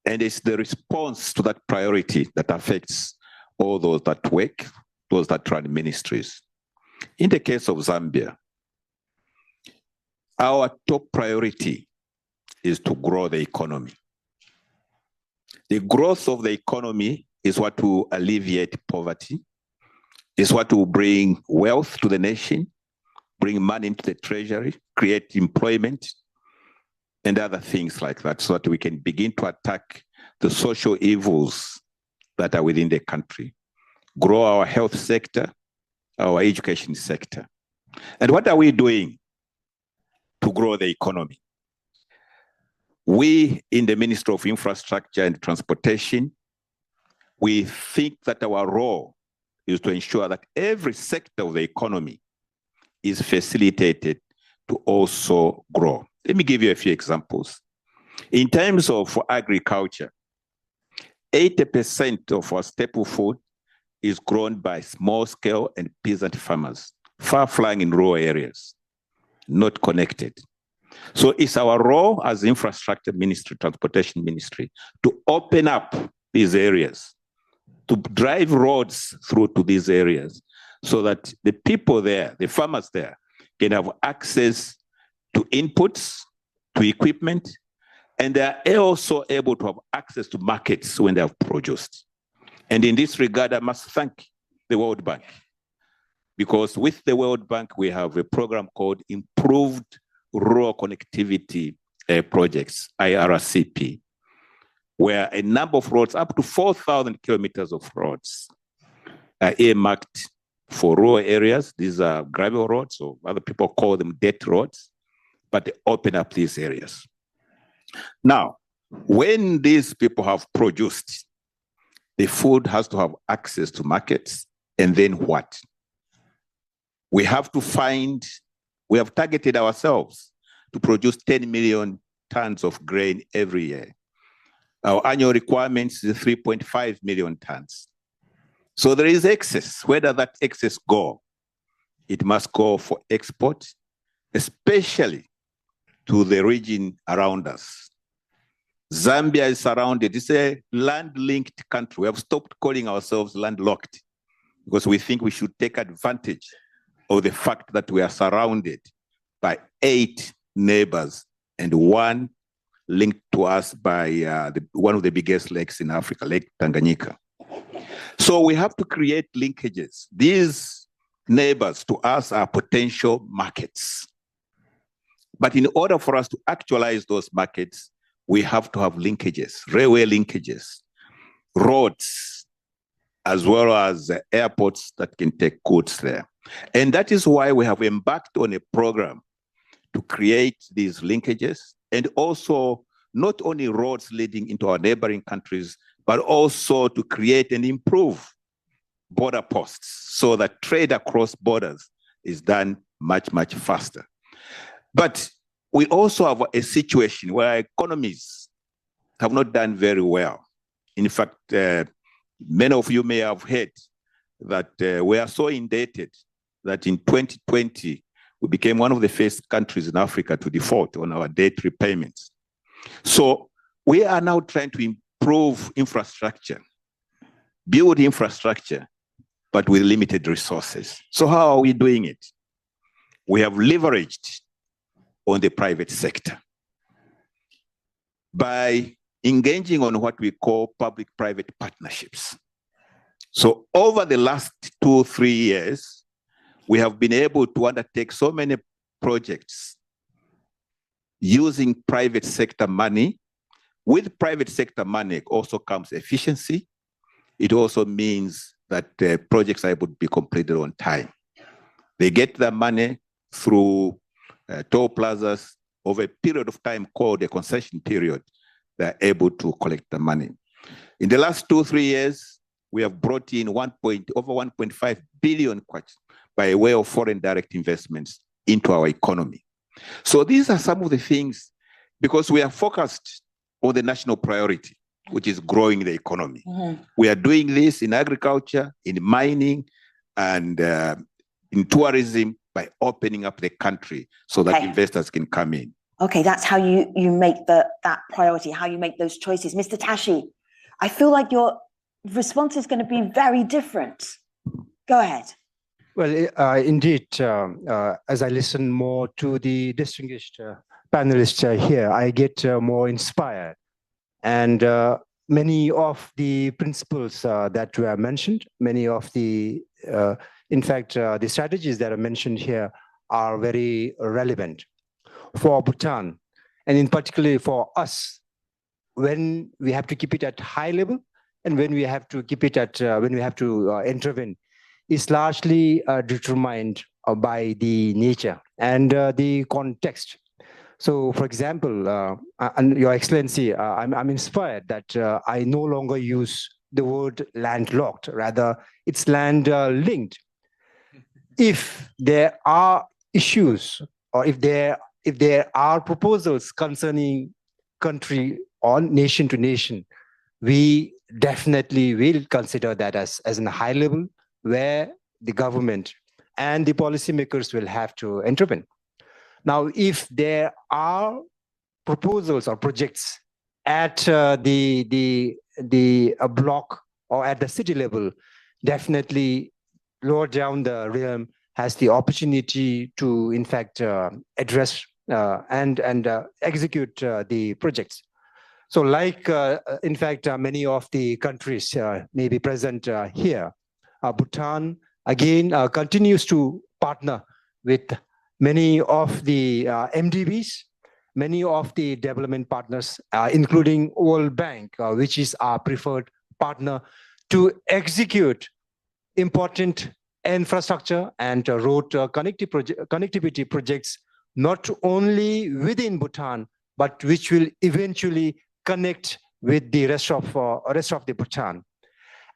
And it's the response to that priority that affects all those that work, those that run ministries. In the case of Zambia, our top priority is to grow the economy. The growth of the economy is what will alleviate poverty, is what will bring wealth to the nation, bring money into the treasury, create employment, and other things like that, so that we can begin to attack the social evils that are within the country, grow our health sector, our education sector. And what are we doing to grow the economy? We in the Ministry of Infrastructure and Transportation, we think that our role is to ensure that every sector of the economy is facilitated to also grow. Let me give you a few examples. In terms of agriculture, 80% of our staple food is grown by small-scale and peasant farmers, far-flung in rural areas, not connected. So it's our role as infrastructure ministry, transportation ministry, to open up these areas, to drive roads through to these areas so that the people there, the farmers there, can have access to inputs, to equipment, and they are also able to have access to markets when they have produced. And in this regard, I must thank the World Bank, because with the World Bank, we have a program called Improved Rural Connectivity Projects, IRCP, where a number of roads, up to 4,000 kilometers of roads, are earmarked for rural areas. These are gravel roads, or other people call them dirt roads, but they open up these areas. Now, when these people have produced, the food has to have access to markets, and then what? We have to find, we have targeted ourselves to produce 10 million tons of grain every year. Our annual requirements is 3.5 million tons. So there is excess. Where does that excess go? It must go for export, especially to the region around us. Zambia is surrounded. It's a land-linked country. We have stopped calling ourselves landlocked because we think we should take advantage of the fact that we are surrounded by 8 neighbors and one linked to us by one of the biggest lakes in Africa, Lake Tanganyika. So we have to create linkages. These neighbors to us are potential markets. But in order for us to actualize those markets, we have to have linkages, railway linkages, roads, as well as airports that can take goods there. And that is why we have embarked on a program to create these linkages, and also not only roads leading into our neighboring countries, but also to create and improve border posts so that trade across borders is done much, much faster. But we also have a situation where economies have not done very well. In fact, many of you may have heard that we are so indebted that in 2020, we became one of the first countries in Africa to default on our debt repayments. So we are now trying to improve infrastructure, build infrastructure, but with limited resources. So how are we doing it? We have leveraged on the private sector by engaging on what we call public-private partnerships. So over the last 2-3 years, we have been able to undertake so many projects using private sector money. With private sector money also comes efficiency. It also means that projects are able to be completed on time. They get their money through toll plazas over a period of time called a concession period. They're able to collect the money. In the last 2-3 years, we have brought in over 1.5 billion kwacha by way of foreign direct investments into our economy. So these are some of the things, because we are focused on the national priority, which is growing the economy. Mm-hmm. We are doing this in agriculture, in mining, and in tourism by opening up the country so that investors can come in. Okay, that's how you make that priority, how you make those choices. Mr. Tashi, I feel like your response is going to be very different. Go ahead. Well, indeed, as I listen more to the distinguished panelists here, I get more inspired. And many of the principles that were mentioned, many of the, in fact, the strategies that are mentioned here are very relevant for Bhutan, and in particular for us, when we have to keep it at high level and when we have to keep it at, when we have to intervene, is largely determined by the nature and the context. So, for example, and Your Excellency, I'm inspired that I no longer use the word landlocked. Rather, it's land linked. If there are issues or if there are proposals concerning country or nation to nation, we definitely will consider that as a high level where the government and the policymakers will have to intervene. Now, if there are proposals or projects at the block or at the city level, definitely lower down the realm has the opportunity to, in fact, address and execute the projects. So like, in fact, many of the countries may be present here, Bhutan, again, continues to partner with many of the MDBs, many of the development partners, including World Bank, which is our preferred partner, to execute important infrastructure and road connectivity projects, not only within Bhutan, but which will eventually connect with the rest of the Bhutan.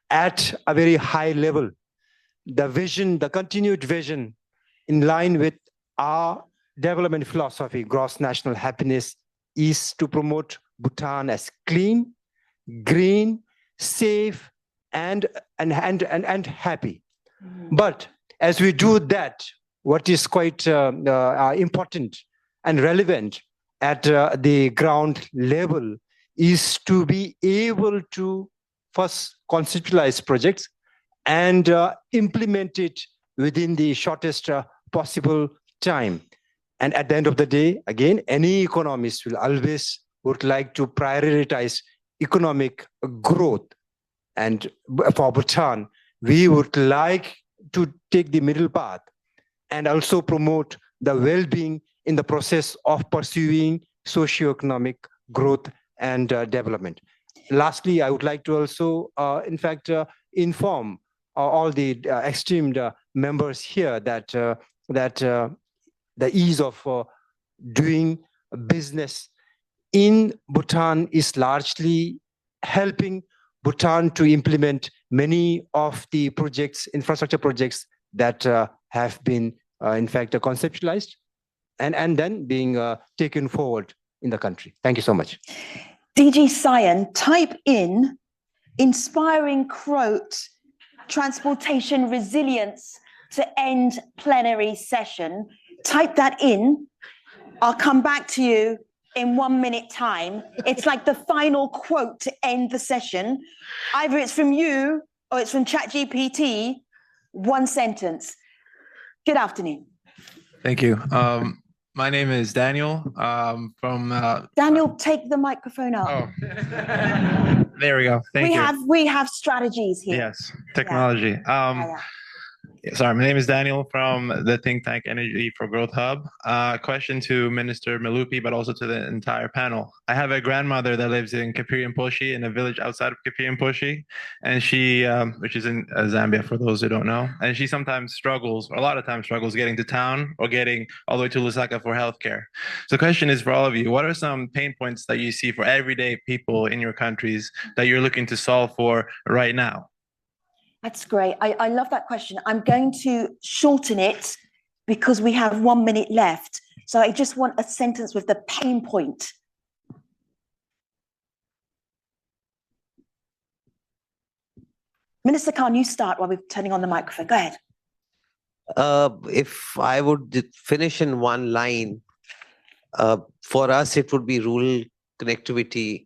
At a very high level, the vision, the continued vision in line with our development philosophy, gross national happiness, is to promote Bhutan as clean, green, safe, and happy. But as we do that, what is quite important and relevant at the ground level is to be able to first conceptualize projects and implement it within the shortest possible time. And at the end of the day, again, any economist will always would like to prioritize economic growth. And for Bhutan, we would like to take the middle path and also promote the well-being in the process of pursuing socioeconomic growth and development. Lastly, I would like to also, in fact, inform all the esteemed members here that the ease of doing business in Bhutan is largely helping Bhutan to implement many of the projects, infrastructure projects that have been, in fact, conceptualized and then being taken forward in the country. Thank you so much. DG Sion, type in inspiring quote, transportation resilience to end plenary session. Type that in. I'll come back to you in 1 minute time. It's like the final quote to end the session. Either it's from you or it's from ChatGPT. 1 sentence. Good afternoon. Thank you. My name is Daniel from... Daniel, take the microphone up. Oh, there we go. Thank you. We have strategies here. Yes, technology. Sorry, my name is Daniel from the think tank Energy for Growth Hub. Question to Minister Malupi, but also to the entire panel. I have a grandmother that lives in Kapiriamposhi, in a village outside of Kapiriamposhi, and she, which is in Zambia for those who don't know, and she sometimes struggles, or a lot of times struggles, getting to town or getting all the way to Lusaka for healthcare. So the question is for all of you, what are some pain points that you see for everyday people in your countries that you're looking to solve for right now? That's great. I love that question. I'm going to shorten it because we have 1 minute left. So I just want a sentence with the pain point. Minister Khan, you start while we're turning on the microphone. Go ahead. If I would finish in one line, for us, it would be rural connectivity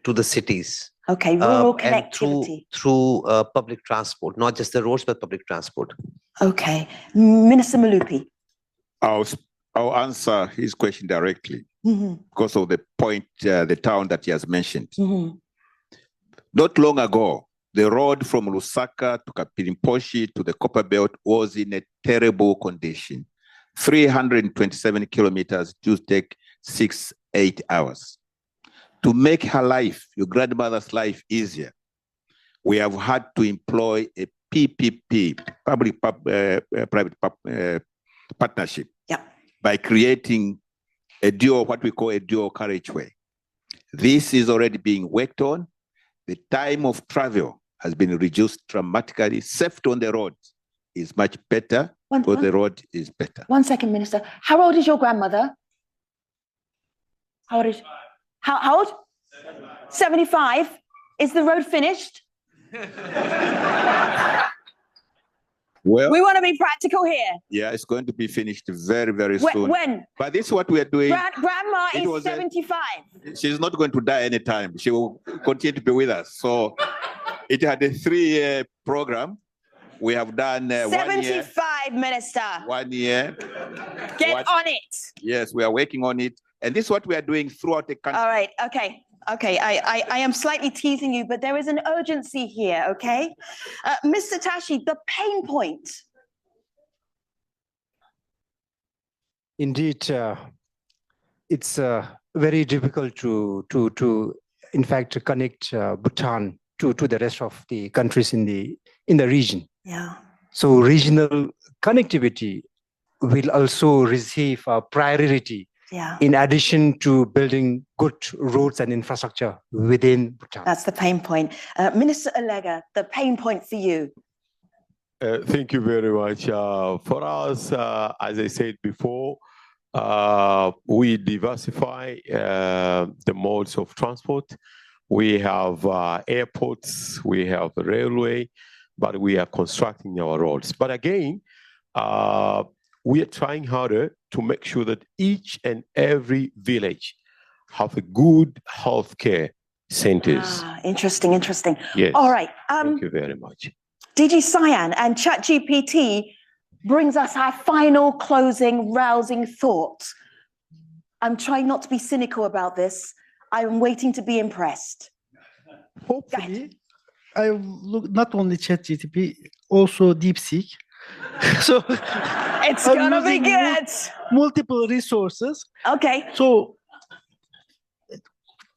to the cities. Okay, rural connectivity. Through public transport, not just the roads, but public transport. Okay. Minister Malupi. I'll answer his question directly because of the point, the town that he has mentioned. Not long ago, the road from Lusaka to Kapiriamposhi to the Copper Belt was in a terrible condition. 327 kilometers to take 6-8 hours. To make her life, your grandmother's life, easier, we have had to employ a PPP, public-private partnership, by creating what we call a dual carriageway. This is already being worked on, The time of travel has been reduced dramatically. Safety on the road is much better, because the road is better. 1 second, Minister. How old is your grandmother? How old is? How old? 75. Is the road finished? Well, We want to be practical here. yeah, it's going to be finished very, very soon. When? But this is what we are doing. Grandma It is was a- 75. She's not going to die anytime. She will continue to be with us. So it had a 3-year program. We have done 1 year. 75, Minister. 1 year. Get on it. Yes, we are working on it. And this is what we are doing throughout the country. All right. Okay. I am slightly teasing you, but there is an urgency here. Okay. Mr. Tashi, the pain point. Indeed, it's very difficult to in fact connect Bhutan to the rest of the countries in the region. Yeah. So regional connectivity will also receive a priority. Yeah. In addition to building good roads and infrastructure within Bhutan. That's the pain point. Minister Alega, the pain point for you. Thank you very much. For us, as I said before, we diversify the modes of transport. We have airports, we have railway, but we are constructing our roads. But again, we are trying harder to make sure that each and every village have a good healthcare centers. Interesting. Yes. All right. Thank you very much. DG Cyan and ChatGPT brings us our final closing rousing thoughts. I'm trying not to be cynical about this. I'm waiting to be impressed. Hopefully, I look not only ChatGPT, also DeepSeek. So it's I'm gonna be using good. Multiple resources. Okay. So,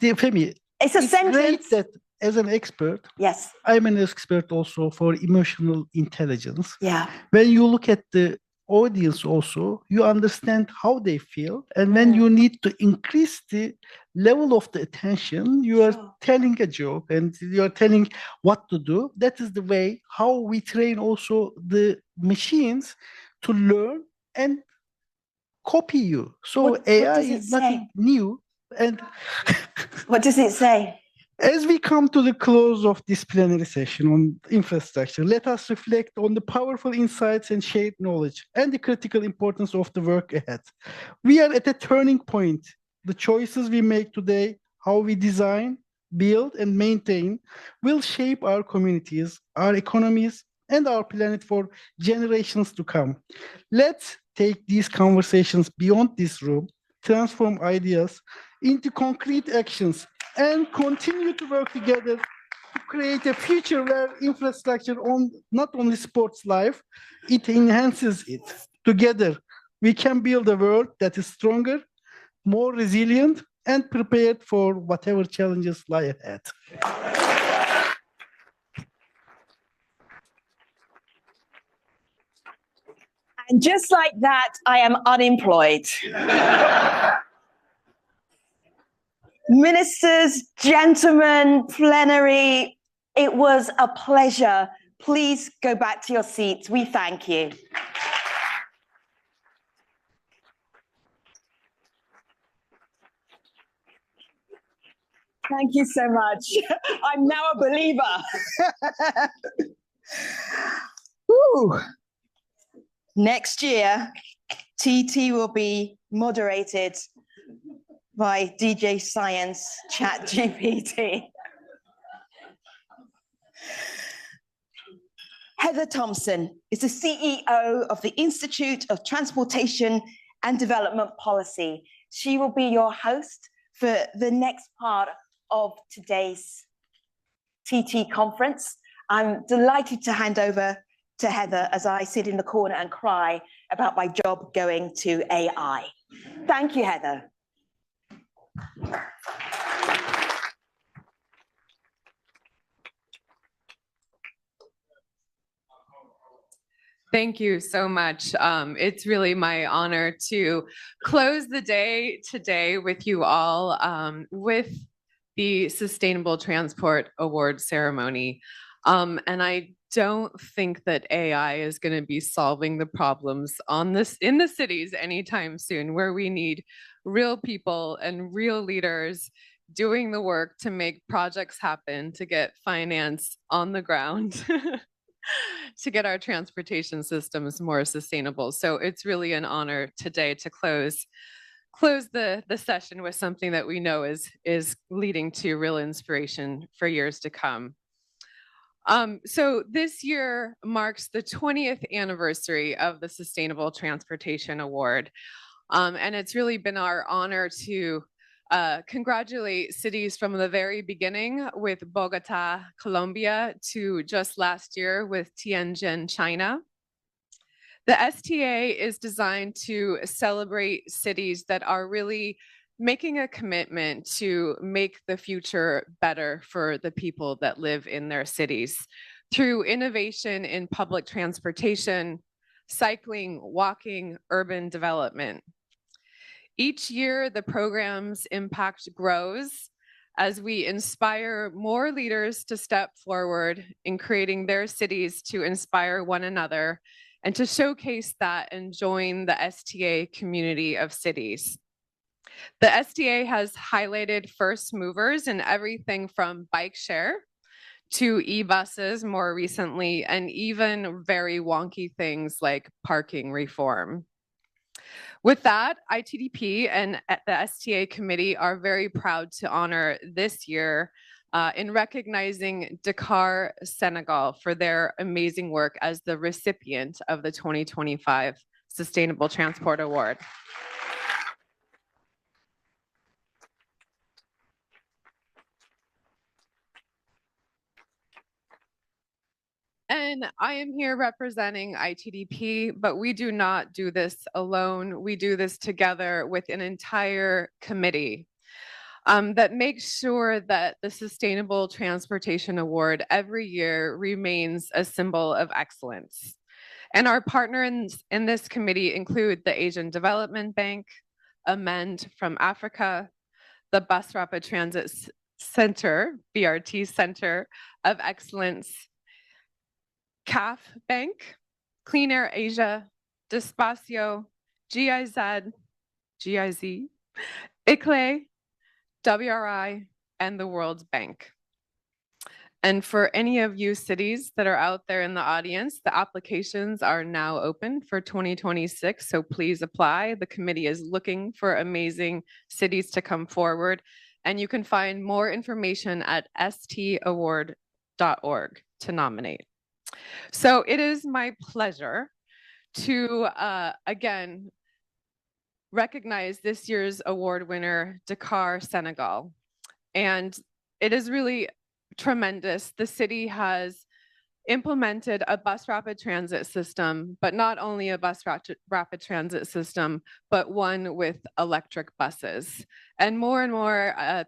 Femi, It's a great sentence. that as an expert, Yes. I'm an expert also for emotional intelligence. Yeah. When you look at the audience also, you understand how they feel. And when you need to increase the level of the attention, you are telling a joke and you are telling what to do. That is the way how we train also the machines to learn and copy you. So What AI does it is nothing say? new. And What does it say? as we come to the close of this plenary session on infrastructure, let us reflect on the powerful insights and shared knowledge and the critical importance of the work ahead. We are at a turning point. The choices we make today, how we design, build, and maintain will shape our communities, our economies, and our planet for generations to come. Let's take these conversations beyond this room, transform ideas into concrete actions, and continue to work together to create a future where infrastructure not only supports life, it enhances it. Together, we can build a world that is stronger, more resilient, and prepared for whatever challenges lie ahead. And just like that, I am unemployed. Ministers, gentlemen, plenary, it was a pleasure. Please go back to your seats. We thank you. Thank you so much. I'm now a believer. Woo. Next year, TT will be moderated by DJ Science ChatGPT. Heather Thompson is the CEO of the Institute of Transportation and Development Policy. She will be your host for the next part of today's TT conference. I'm delighted to hand over to Heather as I sit in the corner and cry about my job going to AI. Thank you, Heather. Thank you so much. It's really my honor to close the day today with you all with the Sustainable Transport Award ceremony. And I don't think that AI is going to be solving the problems in the cities anytime soon, where we need real people and real leaders doing the work to make projects happen, to get finance on the ground, to get our transportation systems more sustainable. So it's really an honor today to close the session with something that we know is leading to real inspiration for years to come. So this year marks the 20th anniversary of the Sustainable Transportation Award. And it's really been our honor to congratulate cities from the very beginning with Bogota, Colombia, to just last year with Tianjin, China. The STA is designed to celebrate cities that are really making a commitment to make the future better for the people that live in their cities through innovation in public transportation, cycling, walking, urban development. Each year, the program's impact grows as we inspire more leaders to step forward in creating their cities to inspire one another and to showcase that and join the STA community of cities. The STA has highlighted first movers in everything from bike share to e-buses more recently, and even very wonky things like parking reform. With that, ITDP and the STA committee are very proud to honor this year in recognizing Dakar, Senegal for their amazing work as the recipient of the 2025 Sustainable Transport Award. And I am here representing ITDP, but we do not do this alone. We do this together with an entire committee that makes sure that the Sustainable Transportation Award every year remains a symbol of excellence. And our partners in this committee include the Asian Development Bank, Amend from Africa, the Bus Rapid Transit Center, BRT Center of Excellence, CAF Bank, Clean Air Asia, Despacio, GIZ, ICLE, WRI, and the World Bank. And for any of you cities that are out there in the audience, the applications are now open for 2026, so please apply. The committee is looking for amazing cities to come forward, and you can find more information at staward.org to nominate. So it is my pleasure to, again, recognize this year's award winner, Dakar, Senegal. And it is really tremendous. The city has implemented a bus rapid transit system, but not only a bus rapid transit system, but one with electric buses. And more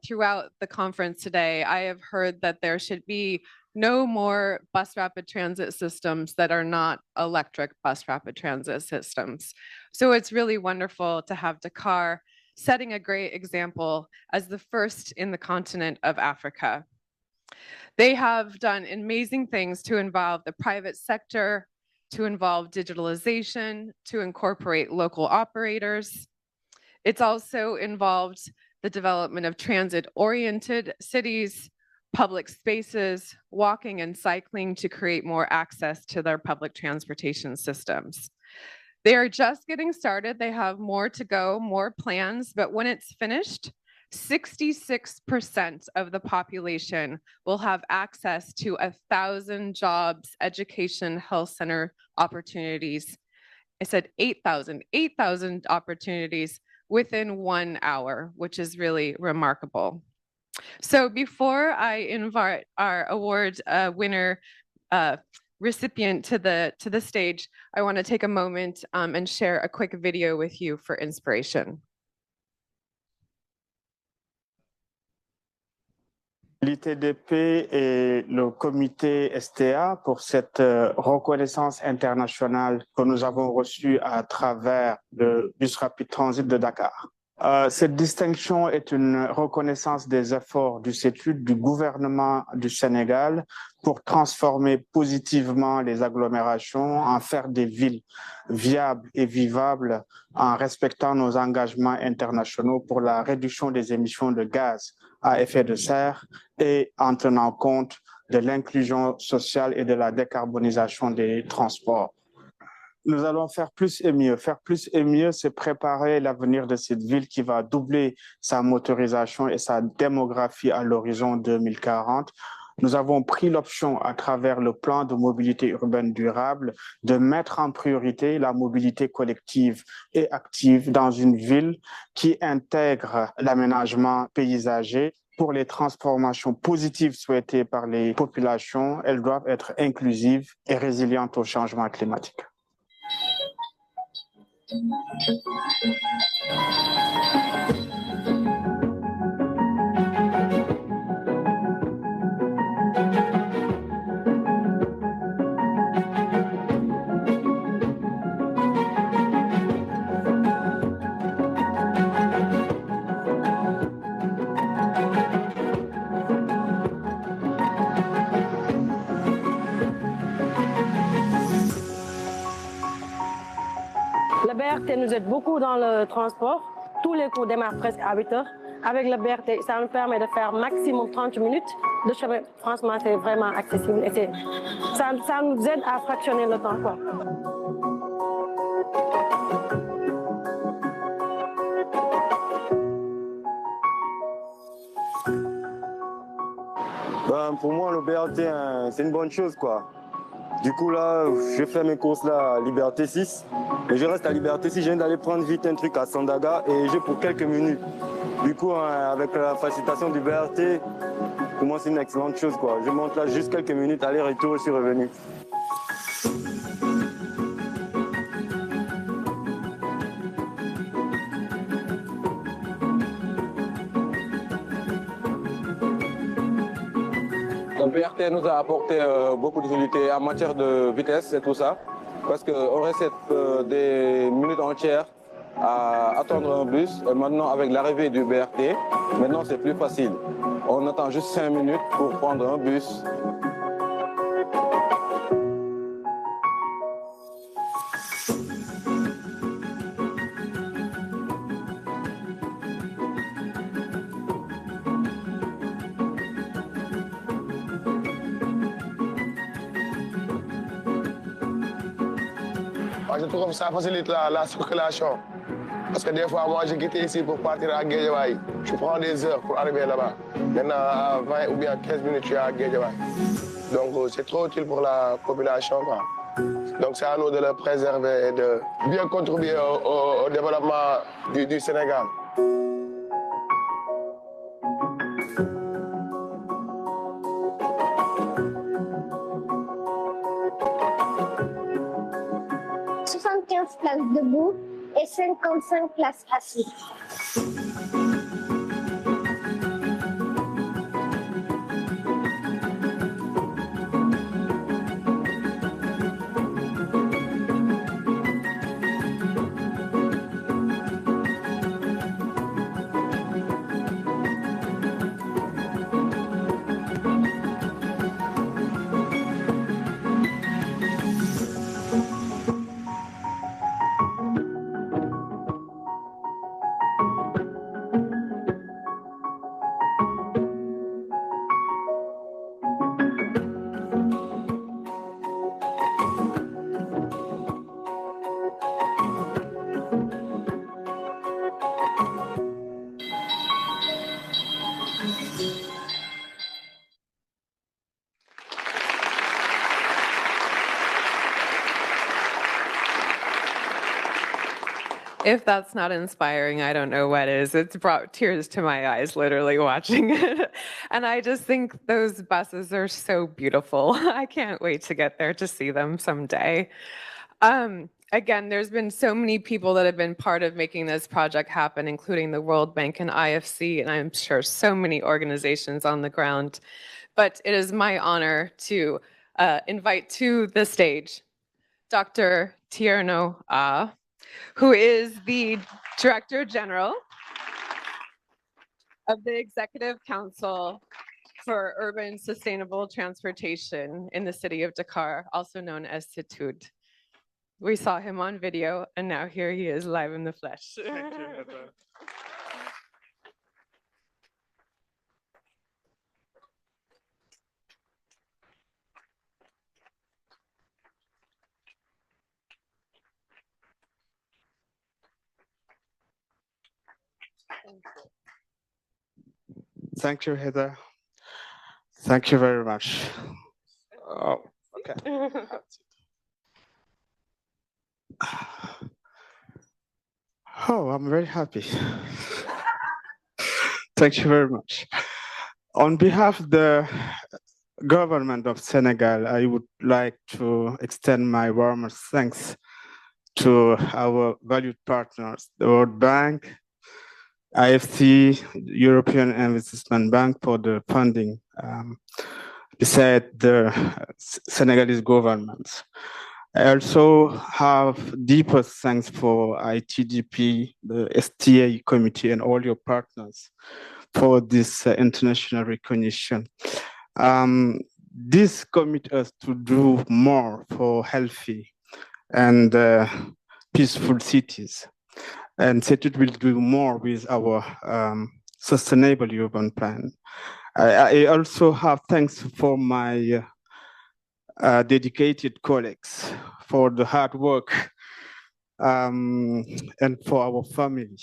throughout the conference today, I have heard that there should be no more bus rapid transit systems that are not electric bus rapid transit systems. So it's really wonderful to have Dakar setting a great example as the first in the continent of Africa. They have done amazing things to involve the private sector, to involve digitalization, to incorporate local operators. It's also involved the development of transit-oriented cities, public spaces, walking and cycling to create more access to their public transportation systems. They are just getting started. They have more to go, more plans, but when it's finished, 66% of the population will have access to 1,000 jobs, education, health center opportunities. I said 8,000 opportunities within 1 hour, which is really remarkable. So before I invite our award winner recipient to the stage, I want to take a moment and share a quick video with you for inspiration. L'ITDP et le comité STA pour cette reconnaissance internationale que nous avons reçue à travers le bus rapide transit de Dakar. Cette distinction est une reconnaissance des efforts du CETUD, du gouvernement du Sénégal, pour transformer positivement les agglomérations, en faire des villes viables et vivables, en respectant nos engagements internationaux pour la réduction des émissions de gaz à effet de serre et en tenant compte de l'inclusion sociale et de la décarbonisation des transports. Nous allons faire plus et mieux. Faire plus et mieux, c'est préparer l'avenir de cette ville qui va doubler sa motorisation et sa démographie à l'horizon 2040. Nous avons pris l'option à travers le plan de mobilité urbaine durable de mettre en priorité la mobilité collective et active dans une ville qui intègre l'aménagement paysager. Pour les transformations positives souhaitées par les populations, elles doivent être inclusives et résilientes au changement climatique. Le BRT nous aide beaucoup dans le transport. Tous les cours démarrent presque à 8 heures. Avec le BRT, ça nous permet de faire maximum 30 minutes de chemin. Franchement, c'est vraiment accessible. Et ça nous aide à fractionner le temps, quoi. Pour moi, le BRT, c'est une bonne chose, quoi. Du coup, là, je fais mes courses là à Liberté 6. Et je reste à Liberté 6. Je viens d'aller prendre vite un truc à Sandaga et j'ai pour quelques minutes. Du coup, avec la facilitation du BRT, pour moi, c'est une excellente chose, quoi. Je monte là juste quelques minutes, aller-retour, je suis revenu. Le BRT nous a apporté beaucoup d'utilité en matière de vitesse et tout ça, parce qu'on restait des minutes entières à attendre un bus. Et maintenant, avec l'arrivée du BRT, maintenant c'est plus facile. On attend juste 5 minutes pour prendre un bus. Je trouve que ça facilite la circulation. Parce que des fois, moi, j'ai quitté ici pour partir à Guédiawaye. Je prends des heures pour arriver là-bas. Maintenant, à 20 ou bien 15 minutes, je suis à Guédiawaye. Donc, c'est trop utile pour la population, quoi. Donc, c'est à nous de le préserver et de bien contribuer au développement du Sénégal. Places debout et 55 places assises. If that's not inspiring, I don't know what is. It's brought tears to my eyes literally watching it. And I just think those buses are so beautiful. I can't wait to get there to see them someday. Again, there's been so many people that have been part of making this project happen, including the World Bank and IFC, and I'm sure so many organizations on the ground. But it is my honor to invite to the stage Dr. Tierno who is the Director General of the Executive Council for Urban Sustainable Transportation in the city of Dakar, also known as SITUD. We saw him on video, and now here he is live in the flesh. Thank you, Heather. Thank you, Heather. Thank you very much. Oh, okay. Oh, I'm very happy. Thank you very much. On behalf of the government of Senegal, I would like to extend my warmest thanks to our valued partners, the World Bank, IFC, European Investment Bank for the funding, beside the Senegalese government. I also have deepest thanks for ITDP, the STA committee, and all your partners for this international recognition. This commits us to do more for healthy and peaceful cities. And SETUD will do more with our sustainable urban plan. I also have thanks for my dedicated colleagues for the hard work and for our family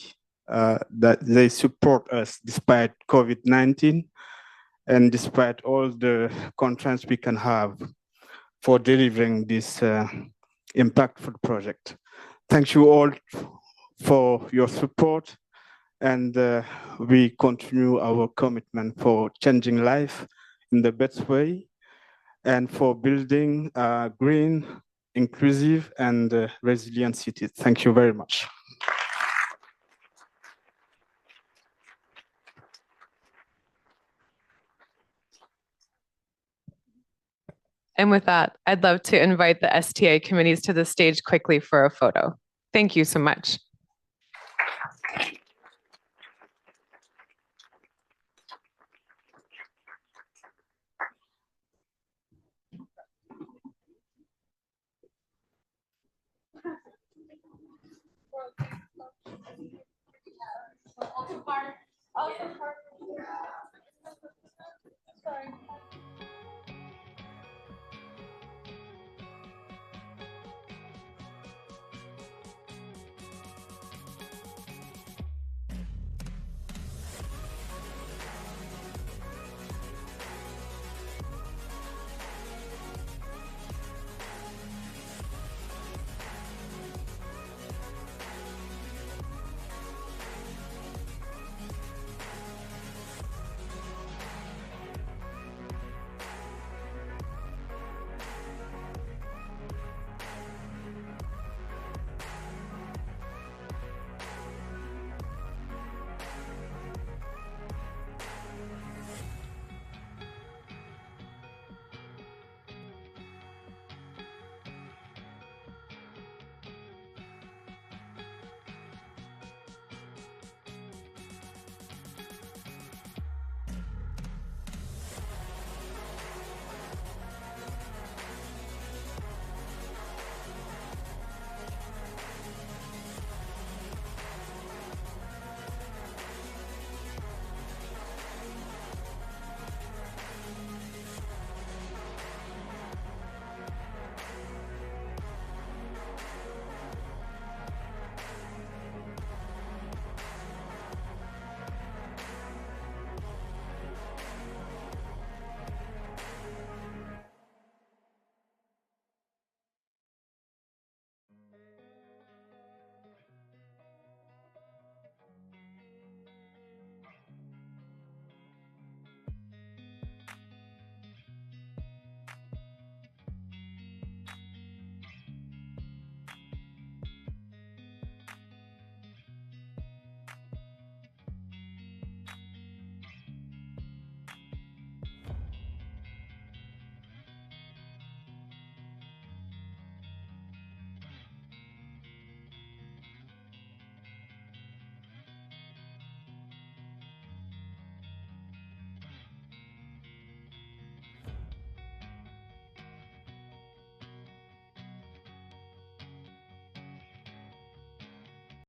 that they support us despite COVID-19 and despite all the constraints we can have for delivering this impactful project. Thank you all for your support, and we continue our commitment for changing life in the best way and for building green, inclusive, and resilient cities. Thank you very much. And with that, I'd love to invite the STA committees to the stage quickly for a photo. Thank you so much. Sorry.